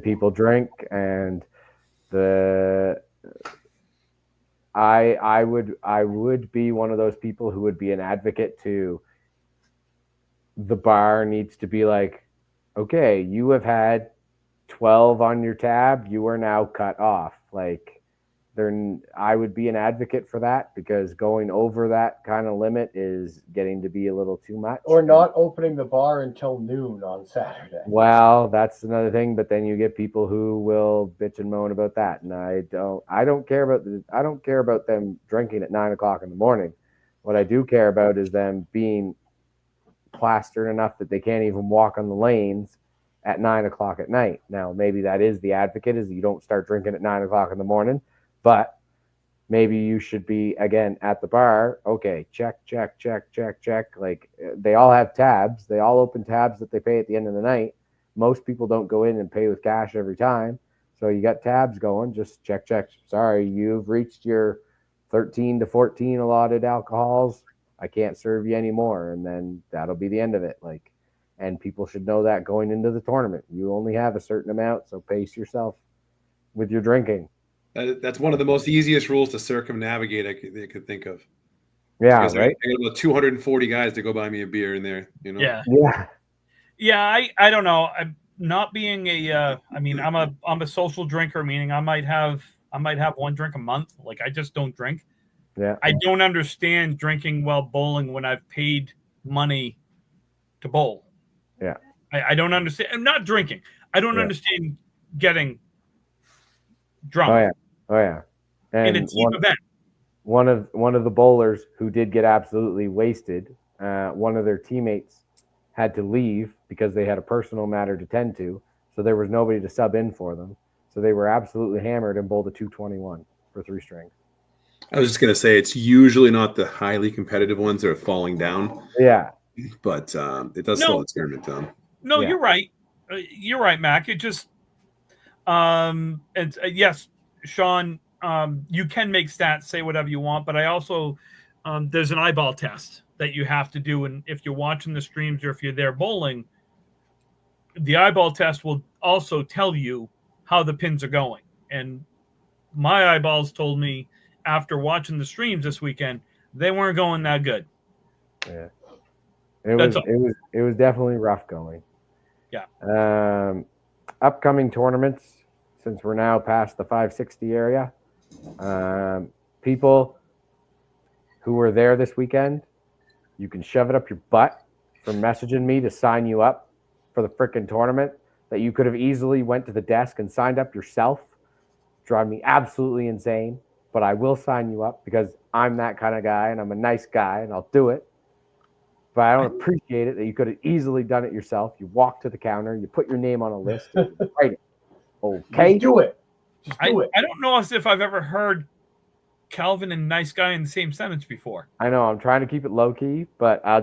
people drink, and I would be one of those people who would be an advocate to the bar needs to be like, okay, you have had 12 on your tab, you are now cut off. Like, I would be an advocate for that, because going over that kind of limit is getting to be a little too much. Or not opening the bar until noon on Saturday. Well, that's another thing, but then you get people who will bitch and moan about that, and I don't care about them drinking at 9 o'clock in the morning. What I do care about is them being plastered enough that they can't even walk on the lanes at 9 o'clock at night. Now, maybe that is the advocate, is you don't start drinking at 9 o'clock in the morning. But maybe you should be, again, at the bar. Okay, check. Like, they all have tabs. They all open tabs that they pay at the end of the night. most people don't go in and pay with cash every time. So you got tabs going, just check. Sorry, you've reached your 13 to 14 allotted alcohols. I can't serve you anymore. And then that'll be the end of it. Like, and people should know that going into the tournament. You only have a certain amount, so pace yourself with your drinking. That's one of the most easiest rules to circumnavigate I could think of. Yeah, because right? I got about 240 guys to go buy me a beer in there, you know? Yeah. I don't know. I'm not being a, I mean, I'm a social drinker, meaning I might have one drink a month. Like, I just don't drink. Yeah. I don't understand drinking while bowling when I've paid money to bowl. Yeah. I don't understand. I'm not drinking. I don't understand getting drunk. Oh yeah. And in a team event. One of the bowlers who did get absolutely wasted, one of their teammates had to leave because they had a personal matter to tend to, so there was nobody to sub in for them. So they were absolutely hammered and bowled a 221 for 3 strings. I was just going to say, it's usually not the highly competitive ones that are falling down. Yeah. But it does slow the tournament down. No, you're right. You're right, Mac. It just, and yes, Sean, you can make stats, say whatever you want, but I also, there's an eyeball test that you have to do. And if you're watching the streams or if you're there bowling, the eyeball test will also tell you how the pins are going. And my eyeballs told me after watching the streams this weekend, they weren't going that good. Yeah. It was definitely rough going. Yeah. Upcoming tournaments, since we're now past the 560 area, people who were there this weekend, you can shove it up your butt for messaging me to sign you up for the frickin' tournament that you could have easily went to the desk and signed up yourself. Drive me absolutely insane, but I will sign you up because I'm that kind of guy and I'm a nice guy and I'll do it. But I don't appreciate it that you could have easily done it yourself. You walk to the counter, you put your name on a list, and you write it. Okay? Just do it. Just do it. I don't know if I've ever heard Calvin and nice guy in the same sentence before. I know. I'm trying to keep it low key, but I'll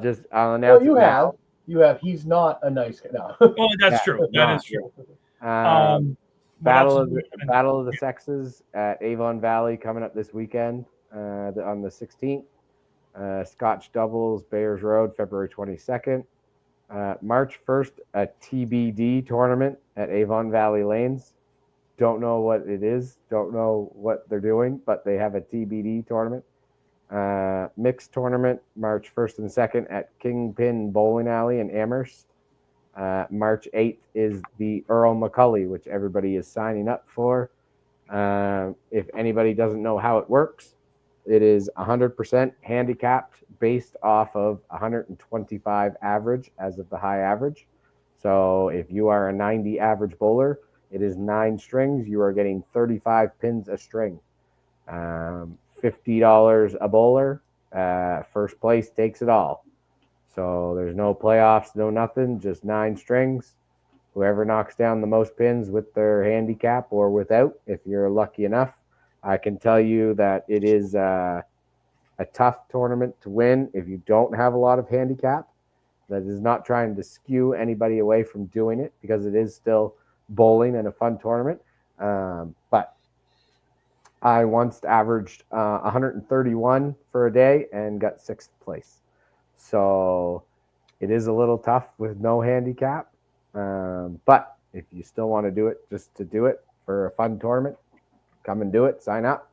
announce you it have. now. You have. He's not a nice guy. No. Oh, that's true. That is true. Battle of the Sexes at Avon Valley coming up this weekend on the 16th. Scotch Doubles, Bayers Road, February 22nd. March 1st, a TBD tournament at Avon Valley Lanes. Don't know what it is. Don't know what they're doing, but they have a TBD tournament. Mixed tournament, March 1st and 2nd at Kingpin Bowling Alley in Amherst. March 8th is the Earl McCulley, which everybody is signing up for. If anybody doesn't know how it works, it is 100% handicapped based off of 125 average as of the high average. So if you are a 90 average bowler, it is 9 strings. You are getting 35 pins a string. $50 a bowler. First place takes it all. So there's no playoffs, no nothing, just 9 strings. Whoever knocks down the most pins with their handicap or without, if you're lucky enough. I can tell you that it is a tough tournament to win if you don't have a lot of handicap. That is not trying to skew anybody away from doing it because it is still bowling and a fun tournament. But I once averaged 131 for a day and got 6th place. So it is a little tough with no handicap. But if you still want to do it, just to do it for a fun tournament, come and do it. Sign up.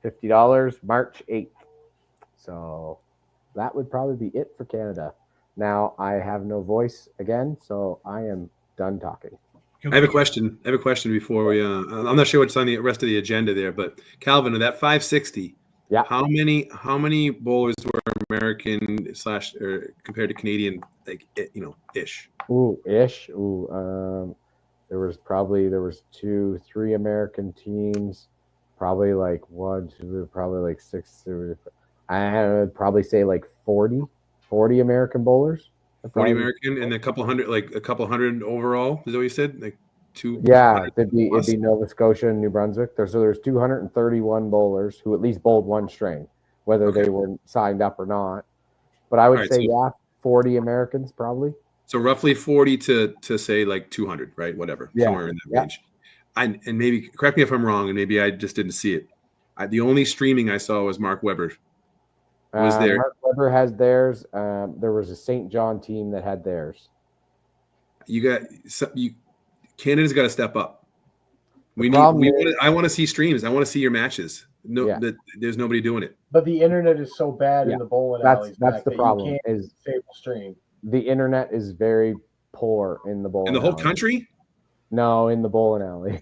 $50, March 8th. So that would probably be it for Canada. Now I have no voice again, so I am done talking. I have a question. Before we. I'm not sure what's on the rest of the agenda there, but Calvin, of that 560, yeah. How many bowlers were American / or compared to Canadian, like ish? Ish. There was 2-3 American teams, probably like 1, 2, probably like 6. I would probably say like 40 American bowlers. 40 American and a couple hundred overall. Is that what you said? Like 2? Yeah, it'd be Nova Scotia and New Brunswick. There's 231 bowlers who at least bowled 1 string, whether they were signed up or not. But I would say 40 Americans probably. So roughly 40 to say like 200, right? Whatever, Yeah. somewhere in that range. And maybe correct me if I'm wrong, and maybe I just didn't see it. The only streaming I saw was Mark Webber. Was there? Mark Webber has theirs. There was a St. John team that had theirs. Canada's got to step up. I want to see streams. I want to see your matches. There's nobody doing it. But the internet is so bad in the bowling alleys. That's the problem. You can't disable stream. The internet is very poor in the bowling. In the whole country? No, in the bowling alley.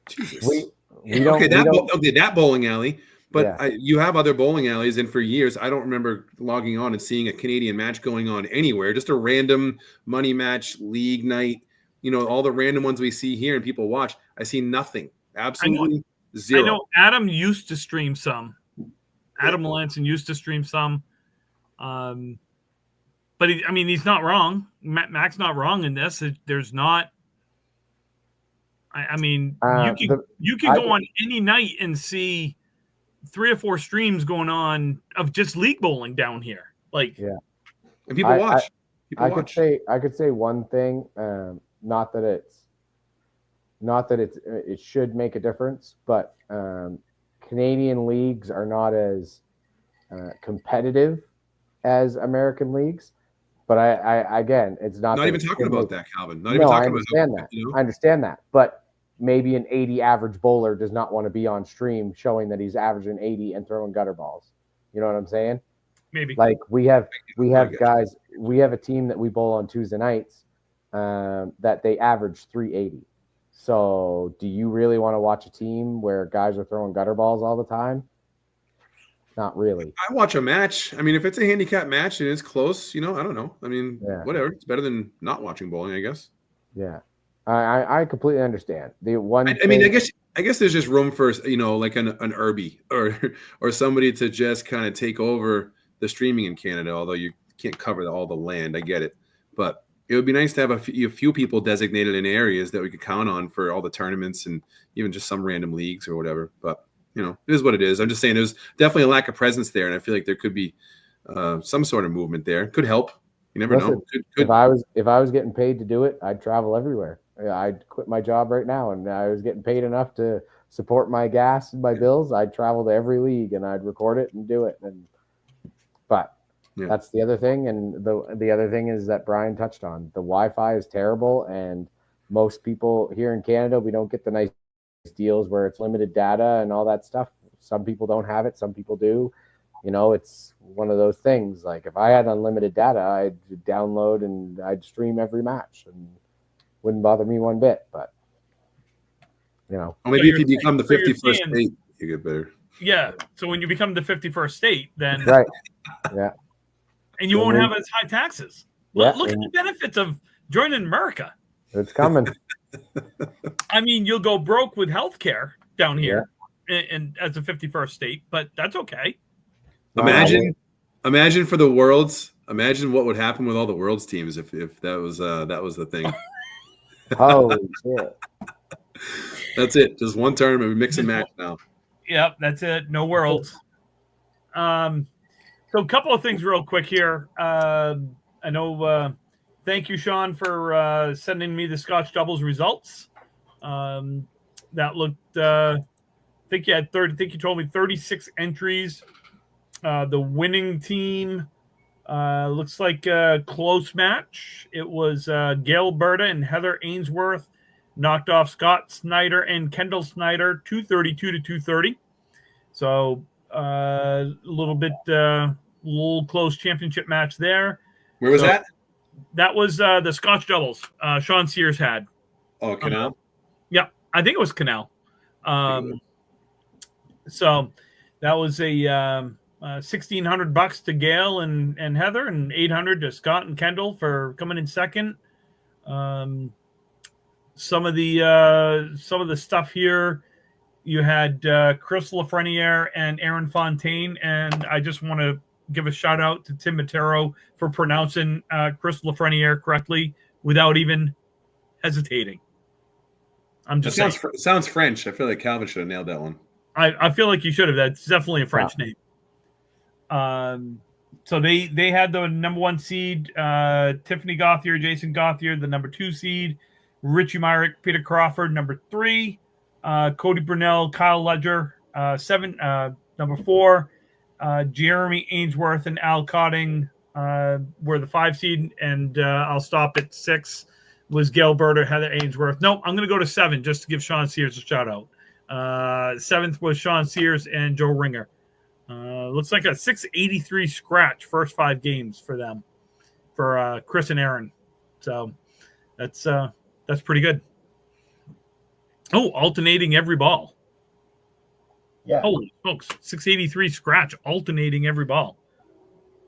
Jesus. That bowling alley. But you have other bowling alleys, and for years, I don't remember logging on and seeing a Canadian match going on anywhere. Just a random money match, league night, all the random ones we see here and people watch. I see nothing. Absolutely zero. I know Adam used to stream some. Adam Melanson used to stream some. But he's not wrong. Mac's not wrong in this. There's not. You can go on any night and see 3 or 4 streams going on of just league bowling down here. And people watch. I could say one thing. Not that it should make a difference, but Canadian leagues are not as competitive as American leagues. But I again, it's not even talking about that, Calvin. I understand that. I understand that, but maybe an 80 average bowler does not want to be on stream showing that he's averaging 80 and throwing gutter balls. You know what I'm saying? Maybe. Like we have guys. We have a team that we bowl on Tuesday nights that they average 380. So do you really want to watch a team where guys are throwing gutter balls all the time? Not really. I watch a match. If it's a handicap match and it's close, I don't know. Whatever. It's better than not watching bowling, I guess. Yeah. I completely understand. I guess there's just room for like an Irby or somebody to just kind of take over the streaming in Canada. Although you can't cover all the land, I get it, but it would be nice to have a few people designated in areas that we could count on for all the tournaments and even just some random leagues or whatever. But it is what it is. I'm just saying there's definitely a lack of presence there, and I feel like there could be some sort of movement there. Could help. You never know. If I was getting paid to do it, I'd travel everywhere. I'd quit my job right now, and I was getting paid enough to support my gas and my bills. I'd travel to every league and I'd record it and do it. But that's the other thing. And the other thing is that Brian touched on. The Wi-Fi is terrible, and most people here in Canada, we don't get the nice deals where it's limited data and all that stuff. Some people don't have it. Some people do. It's one of those things. Like if I had unlimited data, I'd download and I'd stream every match and wouldn't bother me one bit. But maybe if you become the 51st state, you get better. Yeah. So when you become the 51st state, then right. Yeah. And you won't have as high taxes. Yeah, Look at the benefits of joining America. It's coming. You'll go broke with healthcare down here and as a 51st state, but that's okay. Imagine for the Worlds. Imagine what would happen with all the Worlds teams if that was the thing. Holy shit! That's it. Just one tournament. We mix and match now. Yep, that's it. No Worlds. So a couple of things real quick here. I know. Thank you, Sean, for sending me the Scotch doubles results. That looked. I think you had 30. I think you told me 36 entries. The winning team looks like a close match. It was Gail Berta and Heather Ainsworth knocked off Scott Snyder and Kendall Snyder 232 to 230. So a little close championship match there. Where was that? That was the Scotch doubles Sean Sears had. Oh, Canal? Yeah, I think it was Canal. So that was a $1,600 to Gail and Heather, and $800 to Scott and Kendall for coming in second. Some of the stuff here, you had Chris Lafreniere and Aaron Fontaine, and I just want to give a shout out to Tim Matero for pronouncing Chris Lafreniere correctly without even hesitating. I'm just saying. Sounds French. I feel like Calvin should have nailed that one. I feel like you should have. That's definitely a French name. So they had the number 1 seed, Tiffany Gauthier, Jason Gauthier, the number 2 seed, Richie Myrick, Peter Crawford, number 3, Cody Brunel, Kyle Ledger, 7, number 4, Jeremy Ainsworth and Al Cotting were the 5 seed, and I'll stop at 6 was Gail Berter, Heather Ainsworth. Nope, I'm going to go to 7 just to give Sean Sears a shout out. 7th was Sean Sears and Joe Ringer. Looks like a 683 scratch first 5 games for them, for Chris and Aaron. So that's pretty good. Oh, alternating every ball. Yeah. Holy smokes, 683 scratch, alternating every ball.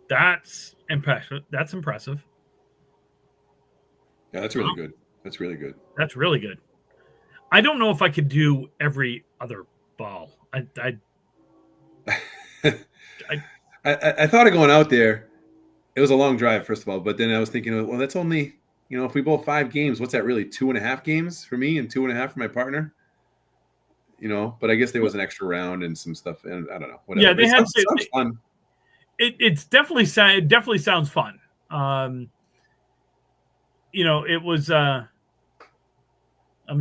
That's impressive. That's impressive. Yeah, that's really good. That's really good. That's really good. I don't know if I could do every other ball. I thought of going out there. It was a long drive, first of all, but then I was thinking, well, that's only, if we bowl 5 games, what's that really? 2.5 games for me and 2.5 for my partner. But I guess there was an extra round and some stuff, and I don't know. Whatever. Yeah, they had sounds fun. It definitely sounds fun. It was. I'm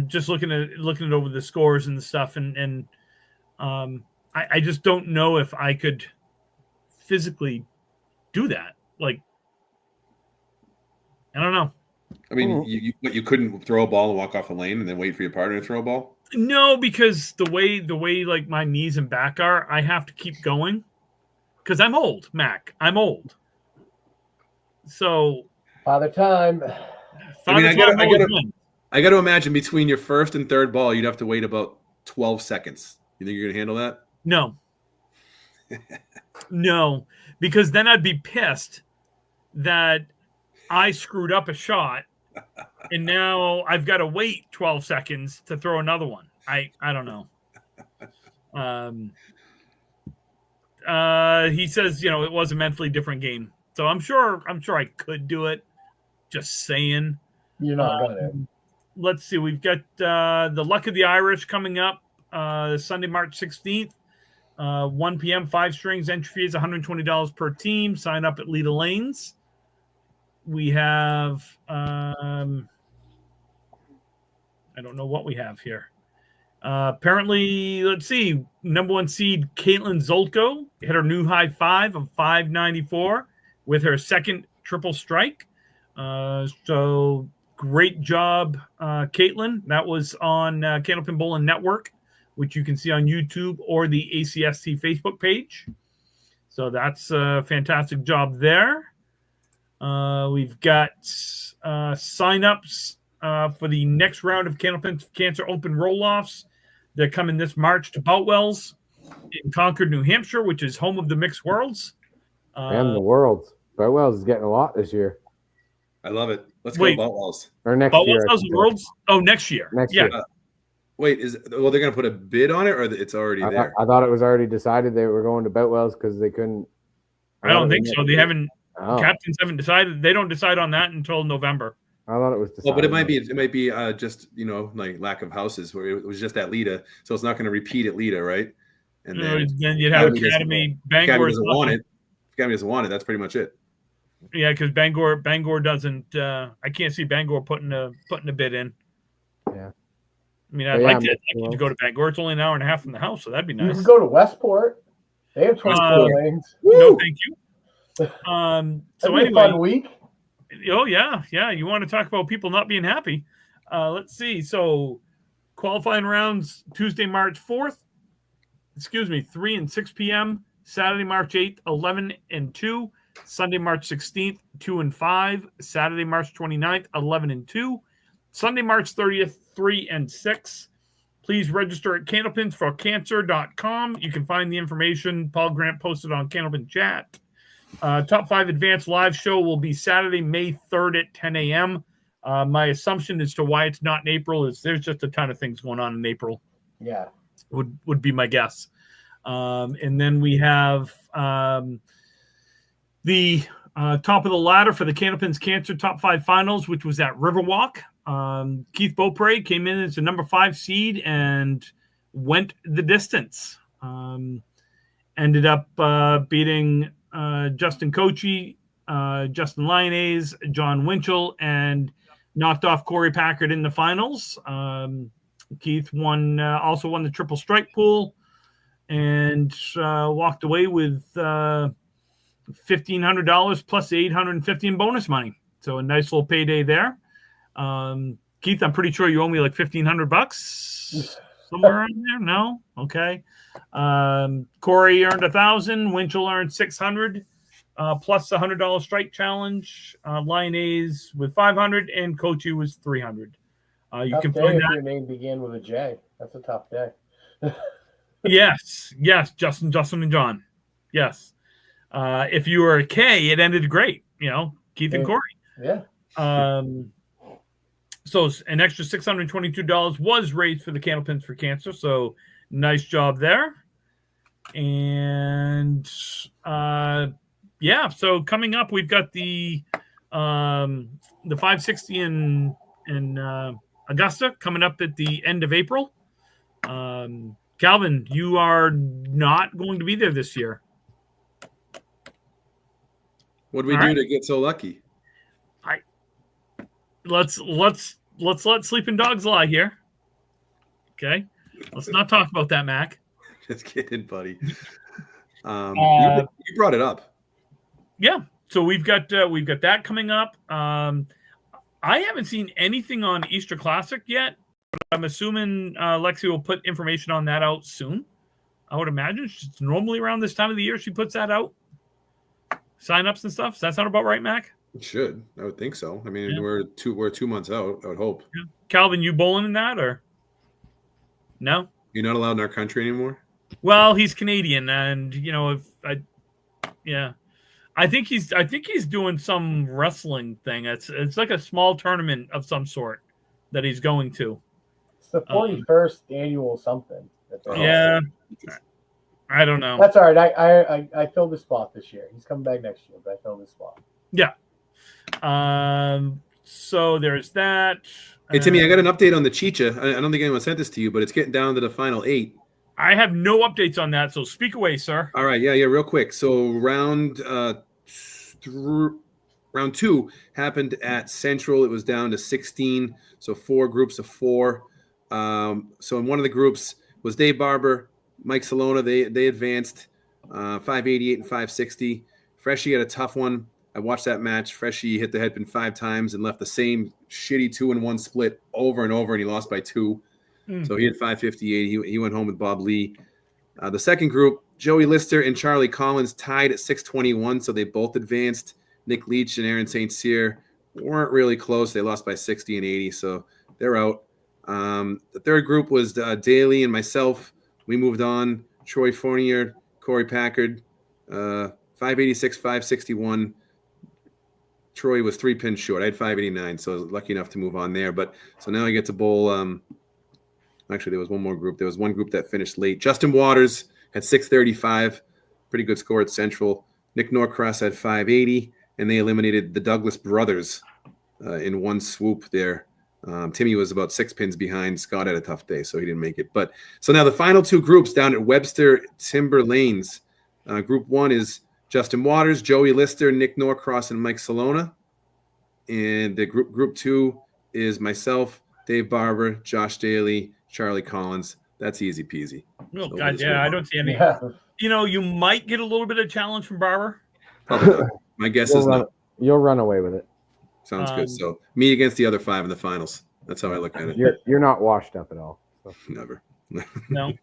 just looking at over the scores and the stuff, and I just don't know if I could physically do that. Like, I don't know. I mean, you couldn't throw a ball and walk off the lane and then wait for your partner to throw a ball? No, because the way like my knees and back are, I have to keep going because I'm old, Mac. I'm old. So Father time. I got to imagine between your first and third ball, you'd have to wait about 12 seconds. You think you're going to handle that? No. No, because then I'd be pissed that I screwed up a shot and now I've got to wait 12 seconds to throw another one. I don't know. He says, it was a mentally different game. So I'm sure I could do it. Just saying. You're not gonna. Let's see. We've got the Luck of the Irish coming up Sunday, March 16th. 1 p.m. 5 strings. Entry fee is $120 per team. Sign up at Leda Lanes. We have I don't know what we have here. Apparently, let's see. Number 1 seed Caitlin Zolko hit her new high 5 of 594 with her second triple strike. So great job, Caitlin. That was on Candlepin Bowling Network, which you can see on YouTube or the ACST Facebook page. So that's a fantastic job there. We've got sign-ups for the next round of Candlepin Cancer Open Roll-Offs. They're coming this March to Boutwells in Concord, New Hampshire, which is home of the Mixed Worlds. And the Worlds. Boutwells is getting a lot this year. I love it. Let's go Boutwells. Or next year. Boutwells Worlds? Oh, next year. Next year. Wait, they're going to put a bid on it, or it's already there? I thought it was already decided they were going to Boutwells because they couldn't. I don't think so. They haven't. Captains haven't decided. They don't decide on that until November. I thought it was decided. Well, but it might be just like lack of houses where it was just at Leda, so it's not going to repeat at Leda, right? And then you'd have Academy. Bangor doesn't want it. Academy doesn't want it. That's pretty much it. Yeah, because Bangor doesn't. I can't see Bangor putting a bid in. Yeah. I mean, I'd like to go to Bangor. It's only an hour and a half from the house, so that'd be nice. You can go to Westport. They have 24 lanes. No, thank you. So anyway, a fun week. Oh yeah. You want to talk about people not being happy? Let's see. So qualifying rounds Tuesday, March 4th. 3 and 6 p.m. Saturday, March 8th, 11 and 2. Sunday, March 16th, 2 and 5. Saturday, March 29th, 11 and 2. Sunday, March 30th, 3 and 6. Please register at candlepinsforcancer.com. You can find the information Paul Grant posted on Candlepin Chat. Top 5 Advanced Live Show will be Saturday, May 3rd at 10 a.m. My assumption as to why it's not in April is there's just a ton of things going on in April. Yeah. Would be my guess. And then we have the top of the ladder for the Candlepins Cancer Top 5 Finals, which was at Riverwalk. Keith Beaupre came in as the number 5 seed and went the distance. Ended up beating Justin Cochi, Justin Lyonnaise, John Winchell, and knocked off Corey Packard in the finals. Keith also won the triple strike pool and walked away with $1,500 plus $850 in bonus money. So a nice little payday there. Keith, I'm pretty sure you owe me like $1,500 somewhere around there. No, okay. Corey earned 1,000. Winchell earned 600 plus the $100 strike challenge. Lyonnaise with 500 and Coachy was 300. You Tough can day find if that. your name began with a J. That's a tough day. Yes, Justin, and John. Yes. If you were a K, it ended great. Keith and Corey. Yeah. So an extra $622 was raised for the Candlepins for Cancer. So nice job there. And so coming up, we've got the 560 in Augusta coming up at the end of April. Calvin, you are not going to be there this year. What did we do to get so lucky? Let's let sleeping dogs lie here. Okay, let's not talk about that, Mac. Just kidding, buddy. You brought it up. Yeah, so we've got that coming up. I haven't seen anything on Easter Classic yet, but I'm assuming Lexi will put information on that out soon. I would imagine it's normally around this time of the year she puts that out. Sign-ups and stuff. Does that sound about right, Mac? It should. I would think so. I mean, we're 2 months out, I would hope. Yeah. Calvin, you bowling in that or no? You're not allowed in our country anymore? Well, he's Canadian, and I think he's doing some wrestling thing. It's like a small tournament of some sort that he's going to. It's the 41st annual something. Yeah. I don't know. That's all right. I filled the spot this year. He's coming back next year, but I filled the spot. Yeah. So there's that. Hey, Timmy, I got an update on the Chicha. I don't think anyone sent this to you, but it's getting down to the final 8. I have no updates on that, so speak away, sir. All right. Yeah, real quick. So round 2 happened at Central. It was down to 16, so 4 groups of 4. So in one of the groups was Dave Barber, Mike Salona. They advanced 588 and 560. Freshie had a tough one. I watched that match. Freshie hit the headpin 5 times and left the same shitty 2-1 split over and over, and he lost by 2. So he had 558. He went home with Bob Lee. The second group, Joey Lister and Charlie Collins tied at 621, so they both advanced. Nick Leach and Aaron St. Cyr weren't really close. They lost by 60 and 80, so they're out. The third group was Daly and myself. We moved on. Troy Fournier, Corey Packard, 586, 561. Troy was 3 pins short. I had 589, so I was lucky enough to move on there. But so now I get to bowl. Actually, there was one more group. There was one group that finished late. Justin Waters had 635, pretty good score at Central. Nick Norcross had 580, and they eliminated the Douglas brothers in one swoop there. Timmy was about 6 pins behind. Scott had a tough day, so he didn't make it. But so now the final 2 groups down at Webster Timber Lanes. Group 1 is Justin Waters, Joey Lister, Nick Norcross, and Mike Salona. And the group 2 is myself, Dave Barber, Josh Daly, Charlie Collins. That's easy peasy. Oh, so God, I don't see any. Yeah. You might get a little bit of challenge from Barber. Probably not. My guess is no. You'll run away with it. Sounds good. So me against the other 5 in the finals. That's how I look at it. You're not washed up at all. So. Never. No.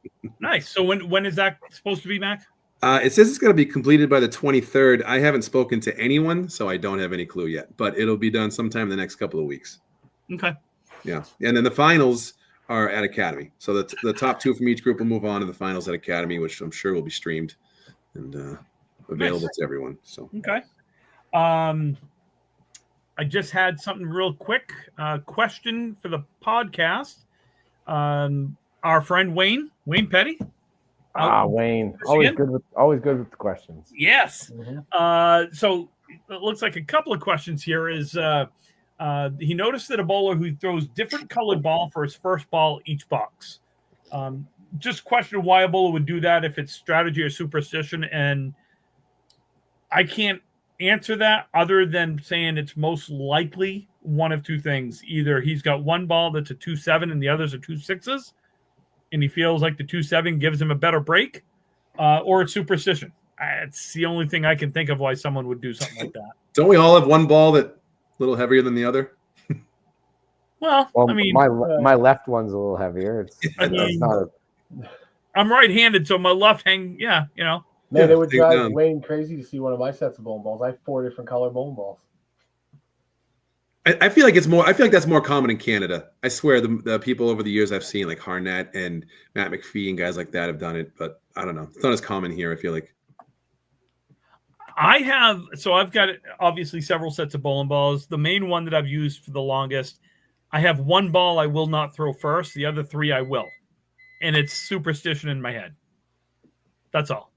Nice. So when is that supposed to be, Mac? It says it's going to be completed by the 23rd. I haven't spoken to anyone, so I don't have any clue yet. But it'll be done sometime in the next couple of weeks. Okay. Yeah. And then the finals are at Academy. So the top 2 from each group will move on to the finals at Academy, which I'm sure will be streamed and available to everyone. So okay. I just had something real quick. Question for the podcast. Our friend Wayne Petty. Wayne, always good with the questions. Yes. Mm-hmm. So it looks like a couple of questions here. Is he noticed that a bowler who throws different colored ball for his first ball each box. Just question why a bowler would do that, if it's strategy or superstition, and I can't answer that other than saying it's most likely one of two things. Either he's got one ball that's a 2-7 and the others are 2-6s, and he feels like the 2-7 gives him a better break, or it's superstition. It's the only thing I can think of why someone would do something like that. Don't we all have one ball that's a little heavier than the other? Well, I mean, my left one's a little heavier. It's not I'm right-handed, so my left hand, yeah, you know. Man, it would drive Wayne crazy to see one of my sets of bowling balls. I have 4 different color bowling balls. I feel like it's more. I feel like that's more common in Canada. I swear, the people over the years I've seen, like Harnett and Matt McPhee and guys like that, have done it. But I don't know. It's not as common here. I feel like. I've got obviously several sets of bowling balls. The main one that I've used for the longest, I have one ball I will not throw first. The other 3 I will, and it's superstition in my head. That's all.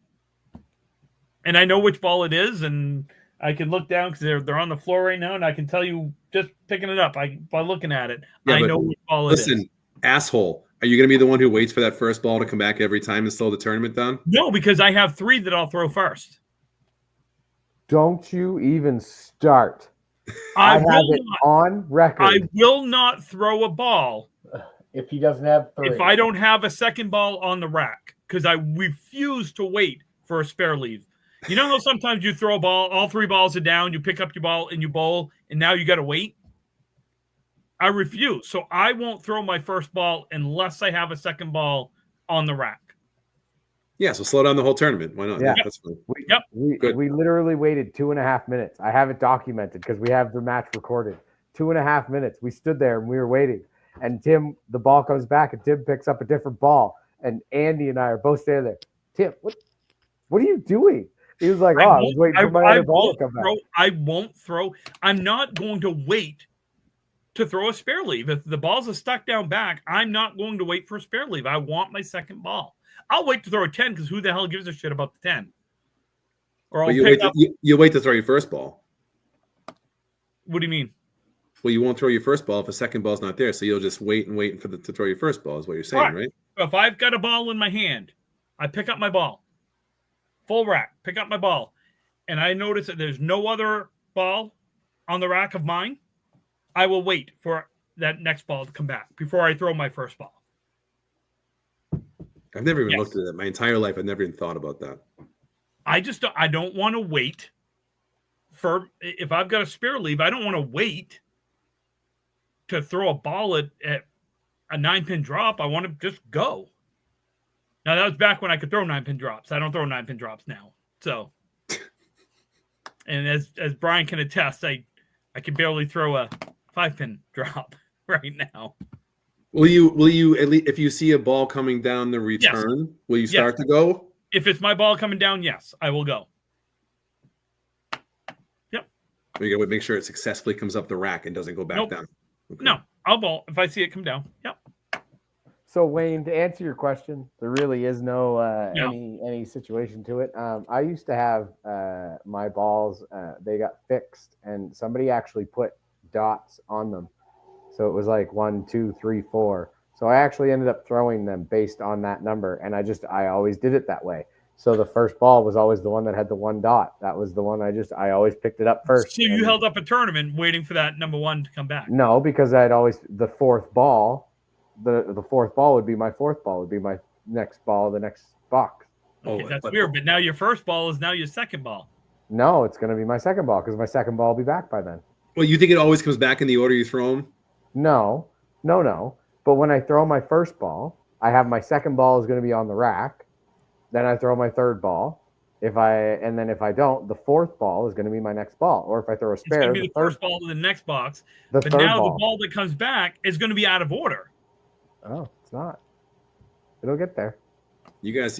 And I know which ball it is, and I can look down because they're on the floor right now, and I can tell you just picking it up by looking at it. Yeah, I know which ball it is. Listen, asshole, are you going to be the one who waits for that first ball to come back every time and slow the tournament down? No, because I have 3 that I'll throw first. Don't you even start. I have it on record. I will not throw a ball if he doesn't have 3. If I don't have a second ball on the rack, because I refuse to wait for a spare leave. You know how sometimes you throw a ball, all 3 balls are down, you pick up your ball and you bowl, and now you got to wait? I refuse. So I won't throw my first ball unless I have a second ball on the rack. Yeah, so slow down the whole tournament. Why not? Yeah, that's fine. We literally waited 2.5 minutes. I have it documented because we have the match recorded. 2.5 minutes. We stood there and we were waiting. And Tim, the ball comes back and Tim picks up a different ball. And Andy and I are both standing there. Tim, what are you doing? He was like, I was waiting for my other ball to come back. I won't throw. I'm not going to wait to throw a spare leave. If the balls are stuck down back, I'm not going to wait for a spare leave. I want my second ball. I'll wait to throw a 10 because who the hell gives a shit about the 10? Or you wait to throw your first ball. What do you mean? Well, you won't throw your first ball if a second ball's not there, so you'll just wait to throw your first ball is what you're saying, right? If I've got a ball in my hand, I pick up my ball. Full rack, pick up my ball. And I notice that there's no other ball on the rack of mine. I will wait for that next ball to come back before I throw my first ball. I've never even looked at that. My entire life, I've never even thought about that. I don't want to wait for, if I've got a spare leave, I don't want to wait to throw a ball at a 9-pin drop. I want to just go. Now, that was back when I could throw 9-pin drops. I don't throw 9-pin drops now. So, and as Brian can attest, I can barely throw a 5-pin drop right now. Will you at least, if you see a ball coming down the return, will you start to go? If it's my ball coming down, yes, I will go. Yep. You got to make sure it successfully comes up the rack and doesn't go back down. Okay. No, I'll ball if I see it come down. Yep. So Wayne, to answer your question, there really is no any situation to it. I used to have my balls; they got fixed, and somebody actually put dots on them. So it was like 1, 2, 3, 4. So I actually ended up throwing them based on that number, and I always did it that way. So the first ball was always the one that had the 1 dot. That was the one I always picked it up first. So you held up a tournament waiting for that number 1 to come back? No, because I'd always the 4th ball. The 4th ball would be my 4th ball. Would be my next ball, the next box. Okay, that's weird. But now your first ball is now your second ball. No, it's going to be my second ball because my second ball will be back by then. Well, you think it always comes back in the order you throw them? No. But when I throw my first ball, I have my second ball is going to be on the rack. Then I throw my 3rd ball. If I don't, the 4th ball is going to be my next ball. Or if I throw a spare, it's going to be the first ball to the next box. But now the ball that comes back is going to be out of order. Oh, it's not. It'll get there. You guys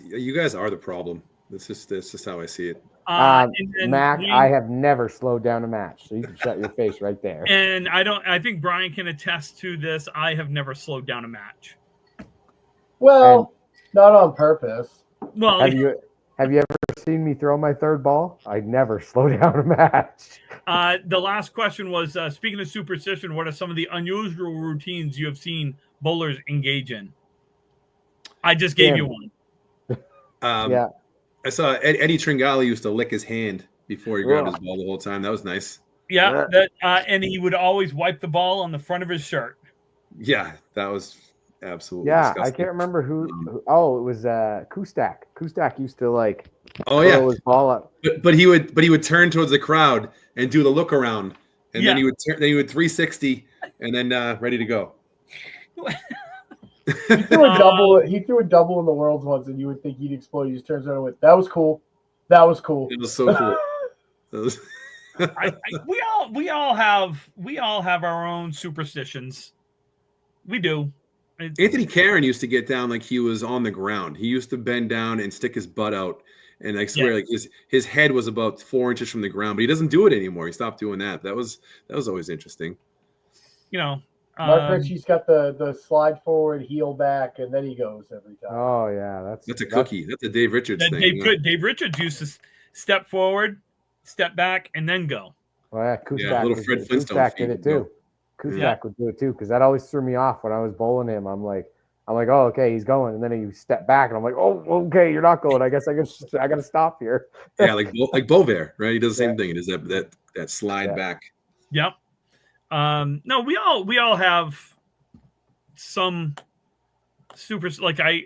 are the problem. This is how I see it. Mac, I have never slowed down a match, so you can shut your face right there. And I think Brian can attest to this. I have never slowed down a match. Well, not on purpose. Well, have you ever seen me throw my 3rd ball? I never slow down a match. The last question was, speaking of superstition, what are some of the unusual routines you have seen bowlers engage in? I just gave you one. Yeah. I saw Eddie Tringali used to lick his hand before he grabbed his ball the whole time. That was nice. Yeah, and he would always wipe the ball on the front of his shirt. Yeah, that was absolutely disgusting. I disgusting. can't remember who. Oh, it was Kustak. Kustak used to like Oh yeah, throw his ball up. but he would turn towards the crowd and do the look around, and then he would 360 and then ready to go. He threw a double. He threw a double in the Worlds once, and you would think he'd explode. He just turns around and went, "That was cool. That was cool." It was so cool. We all have our own superstitions. We do. Anthony Karen used to get down like he was on the ground. He used to bend down and stick his butt out, and I swear, like his head was about 4 inches from the ground. But he doesn't do it anymore. He stopped doing that. That was always interesting. You know, Mark Ritchie's got the slide forward, heel back, and then he goes every time. Oh yeah, that's a cookie. That's a Dave Richards thing. Dave Richards used to step forward, step back, and then go. Well, yeah, Kustak, little Fred Flintstone Kustak did it too. Kustak would do it too, because that always threw me off when I was bowling him. I'm like, oh, okay, he's going, and then he step back, and I'm like, oh, okay, you're not going. I guess I got to stop here. Yeah, like Bovair, right? He does the same thing. He does that slide back. Yep. No, we all have some super, like I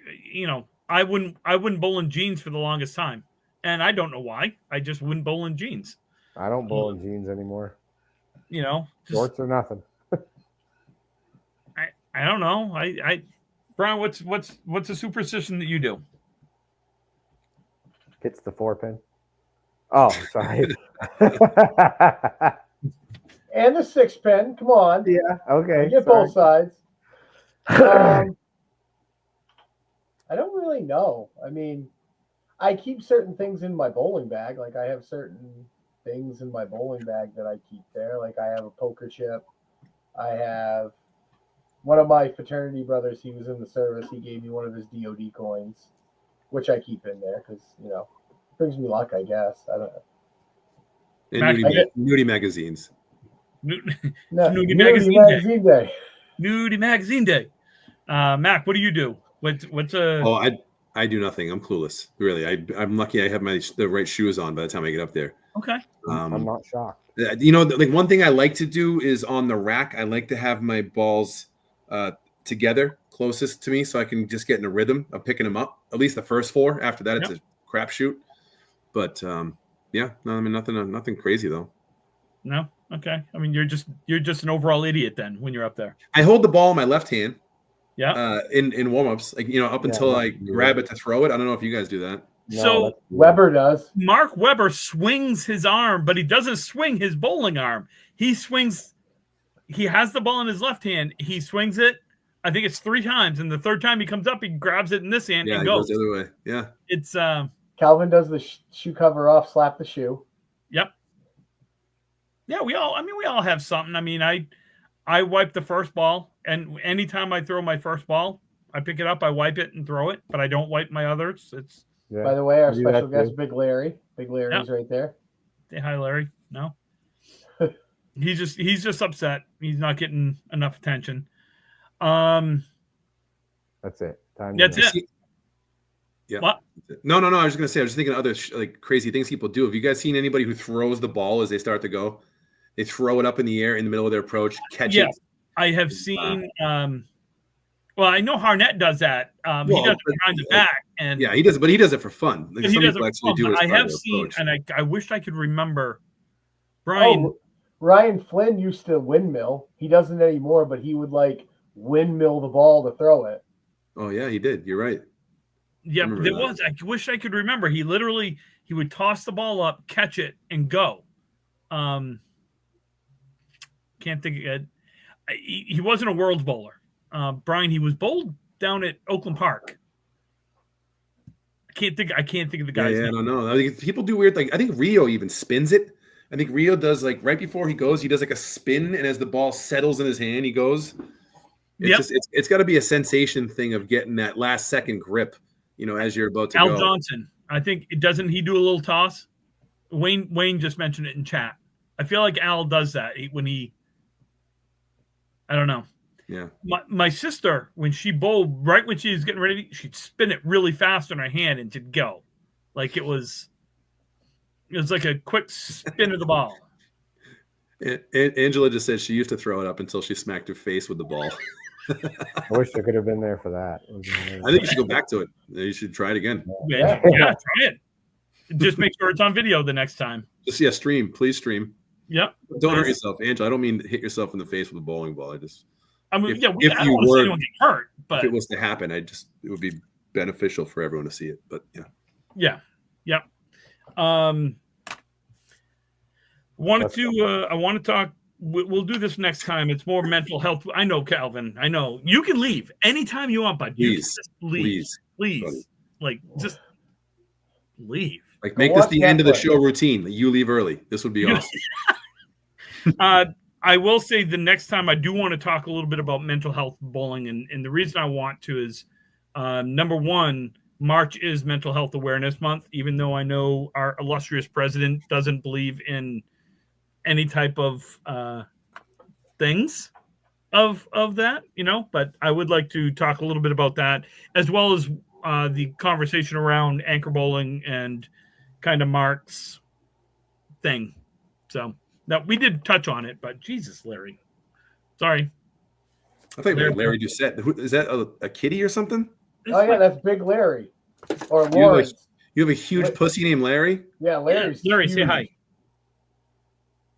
wouldn't bowl in jeans for the longest time, and I don't know why. I just wouldn't bowl in jeans. I don't bowl in jeans anymore. You know, shorts or nothing. I don't know. Brian, what's a superstition that you do? Hits the 4-pin. Oh, sorry. And the 6-pin. Come on. Yeah. Okay. You get both sides. I don't really know. I mean, I keep certain things in my bowling bag. Like I have certain things in my bowling bag that I keep there. Like I have a poker chip. I have one of my fraternity brothers. He was in the service. He gave me one of his DOD coins, which I keep in there because brings me luck. I guess I don't know. And nudie magazines. Nudie magazine day. Nudie magazine day. Mac, what do you do? What's a? Oh, I do nothing. I'm clueless. Really, I'm lucky. I have the right shoes on by the time I get up there. Okay. I'm not shocked. Like one thing I like to do is on the rack. I like to have my balls together, closest to me, so I can just get in a rhythm of picking them up. At least the first 4. After that, it's a crapshoot. But yeah, no, I mean nothing crazy though. No, okay. I mean, you're just an overall idiot then when you're up there. I hold the ball in my left hand. Yeah. In warmups, like up until I grab it to throw it. I don't know if you guys do that. No, so Weber does. Mark Weber swings his arm, but he doesn't swing his bowling arm. He swings. He has the ball in his left hand. He swings it. I think it's 3 times, and the third time he comes up, he grabs it in this hand and goes the other way. Yeah. It's Calvin does the shoe cover off, slap the shoe. Yep. Yeah, we all have something. I mean, I wipe the first ball, and anytime I throw my first ball, I pick it up, I wipe it and throw it, but I don't wipe my others. It's by the way, our special guest, Big Larry. Big Larry's right there. Say hi, Larry. No. He's just upset. He's not getting enough attention. That's it. That's it. Yeah. What? No. I was gonna say. I was just thinking of other like crazy things people do. Have you guys seen anybody who throws the ball as they start to go? They throw it up in the air in the middle of their approach, catch it. I have seen. Well, I know Harnett does that. He does it behind the back, and he does it, but he does it for fun. Like, he does it for fun. I have seen, approach. And I wished I could remember. Brian. Oh, Ryan Flynn used to windmill. He doesn't anymore, but he would like windmill the ball to throw it. Oh yeah, he did. You're right. Yeah, there was. I wish I could remember. He would toss the ball up, catch it, and go. Can't think of it. He wasn't a world bowler. Brian, he was bowled down at Oakland Park. I can't think of the guy's name. I don't know. I think people do weird. Like I think Rio even spins it. I think Rio does like right before he goes, he does like a spin, and as the ball settles in his hand, he goes. It's got to be a sensation thing of getting that last second grip. As you're about to go. Al Johnson, I think doesn't he do a little toss? Wayne just mentioned it in chat. I feel like Al does that when he. I don't know. Yeah. My sister, when she bowled, right when she was getting ready, she'd spin it really fast in her hand and she'd go, like it was. It's like a quick spin of the ball. Angela just said she used to throw it up until she smacked her face with the ball. I wish I could have been there for that. I think you should go back to it. You should try it again. Yeah, try it. Just make sure it's on video the next time. Just stream. Please stream. Yep. Don't hurt yourself, Angela. I don't mean hit yourself in the face with a bowling ball. I mean, I don't want to see anyone get hurt, but if it was to happen, it would be beneficial for everyone to see it. But yeah. Yep. I want to talk. We'll do this next time. It's more mental health. I know, Calvin. I know you can leave anytime you want, bud. Please, just leave. Please. Like, just leave. Like, make this the end of the show routine. That you leave early. This would be awesome. I will say the next time I do want to talk a little bit about mental health bowling, and the reason I want to is number one, March is Mental Health Awareness Month, even though I know our illustrious president doesn't believe in any type of things of that, but I would like to talk a little bit about that, as well as the conversation around anchor bowling and kind of Mark's thing. So now we did touch on it, but Jesus, Larry, sorry. I think Larry Doucette. Is that a kitty or something? Oh yeah, that's Big Larry or Lawrence. You have a huge pussy named Larry? Yeah, Larry's Larry, huge. say hi.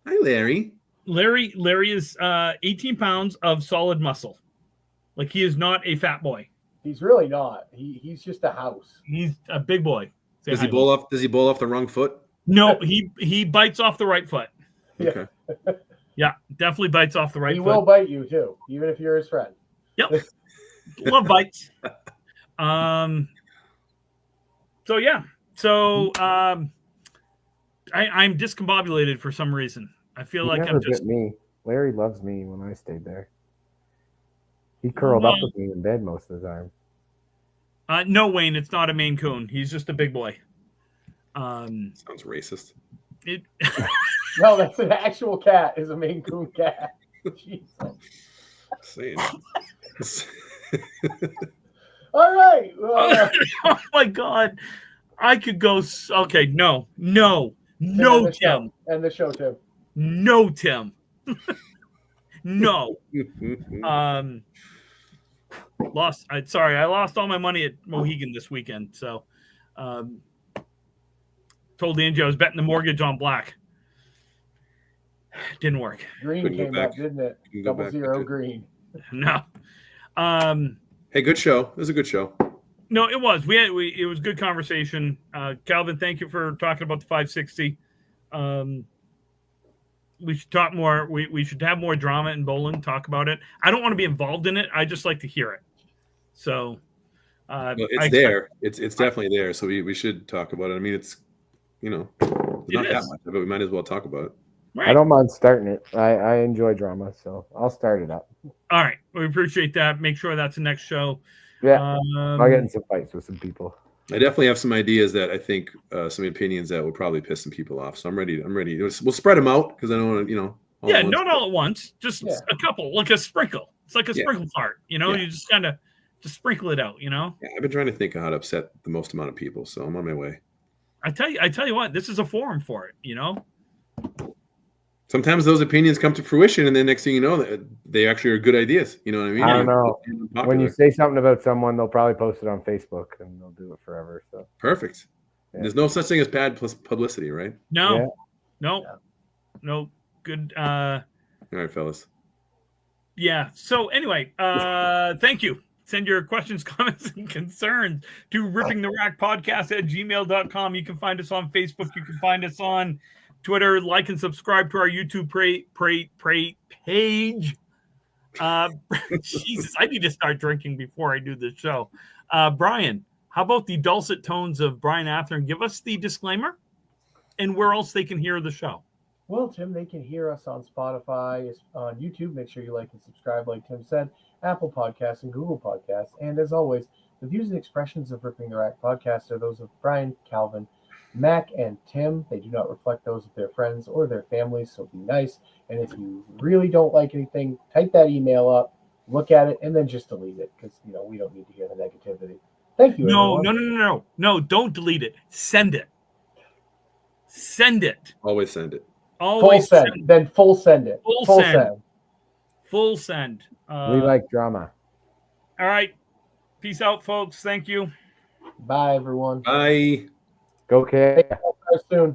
Hi, Larry. Larry is 18 pounds of solid muscle. Like, he is not a fat boy. He's really not. He's just a house. He's a big boy. Does he bowl off the wrong foot? No, he bites off the right foot. Okay. Yeah, definitely bites off the right foot. He will bite you too, even if you're his friend. Yep. Love bites. So yeah. So I'm discombobulated for some reason. I feel like I'm just me. Larry loves me when I stayed there. He curled up with me in bed most of the time. No, Wayne, it's not a Maine Coon. He's just a big boy. Sounds racist. No, that's an actual cat. Is a Maine Coon cat. Jesus. Saying. All right. Oh my God. I could go. Okay, no, Tim. End the show, Tim. No, Tim. No. I lost all my money at Mohegan this weekend. So, told Angie I was betting the mortgage on black. Didn't work. Green came up, didn't it? 0 green. No. Hey, good show. It was a good show. No, it was. It was good conversation. Calvin, thank you for talking about the 560. We should talk more. We should have more drama in bowling. Talk about it. I don't want to be involved in it. I just like to hear it. So, it's there. It's definitely there. So we should talk about it. I mean, it's not that much, but we might as well talk about it. Right. I don't mind starting it. I enjoy drama, so I'll start it up. All right, we appreciate that. Make sure that's the next show. Yeah, I'll get in some fights with some people. I definitely have some ideas that I think some opinions that will probably piss some people off. So I'm ready. We'll spread them out because I don't want to, not all at once. Just a couple, like a sprinkle. It's like a sprinkle fart. You just kind of just sprinkle it out. Yeah, I've been trying to think of how to upset the most amount of people, so I'm on my way. I tell you what, this is a forum for it. Sometimes those opinions come to fruition, and then next thing you know, they actually are good ideas. You know what I mean? I don't know. When you say something about someone, they'll probably post it on Facebook, and they'll do it forever. So perfect. Yeah. There's no such thing as bad publicity, right? No. Good. All right, fellas. Yeah. So anyway, thank you. Send your questions, comments, and concerns to rippingtherackpodcast@gmail.com. You can find us on Facebook. You can find us on Twitter. Like and subscribe to our YouTube page. Jesus, I need to start drinking before I do this show. Brian, how about the dulcet tones of Brian Athearn? Give us the disclaimer and where else they can hear the show. Well, Tim, they can hear us on Spotify, on YouTube. Make sure you like and subscribe, like Tim said, Apple Podcasts and Google Podcasts. And as always, the views and expressions of Ripping the Rack Podcast are those of Brian, Calvin, Mac, and Tim. They do not reflect those of their friends or their families, so be nice. And if you really don't like anything, type that email up, look at it, and then just delete it because, we don't need to hear the negativity. Thank you, everyone. No, don't delete it. Send it. send it. Always send it. Full Always send. Then full send it. Full Full send. send. Full send. We like drama. All right. Peace out, folks. Thank you. Bye, everyone. Bye. Go, Kay. Soon.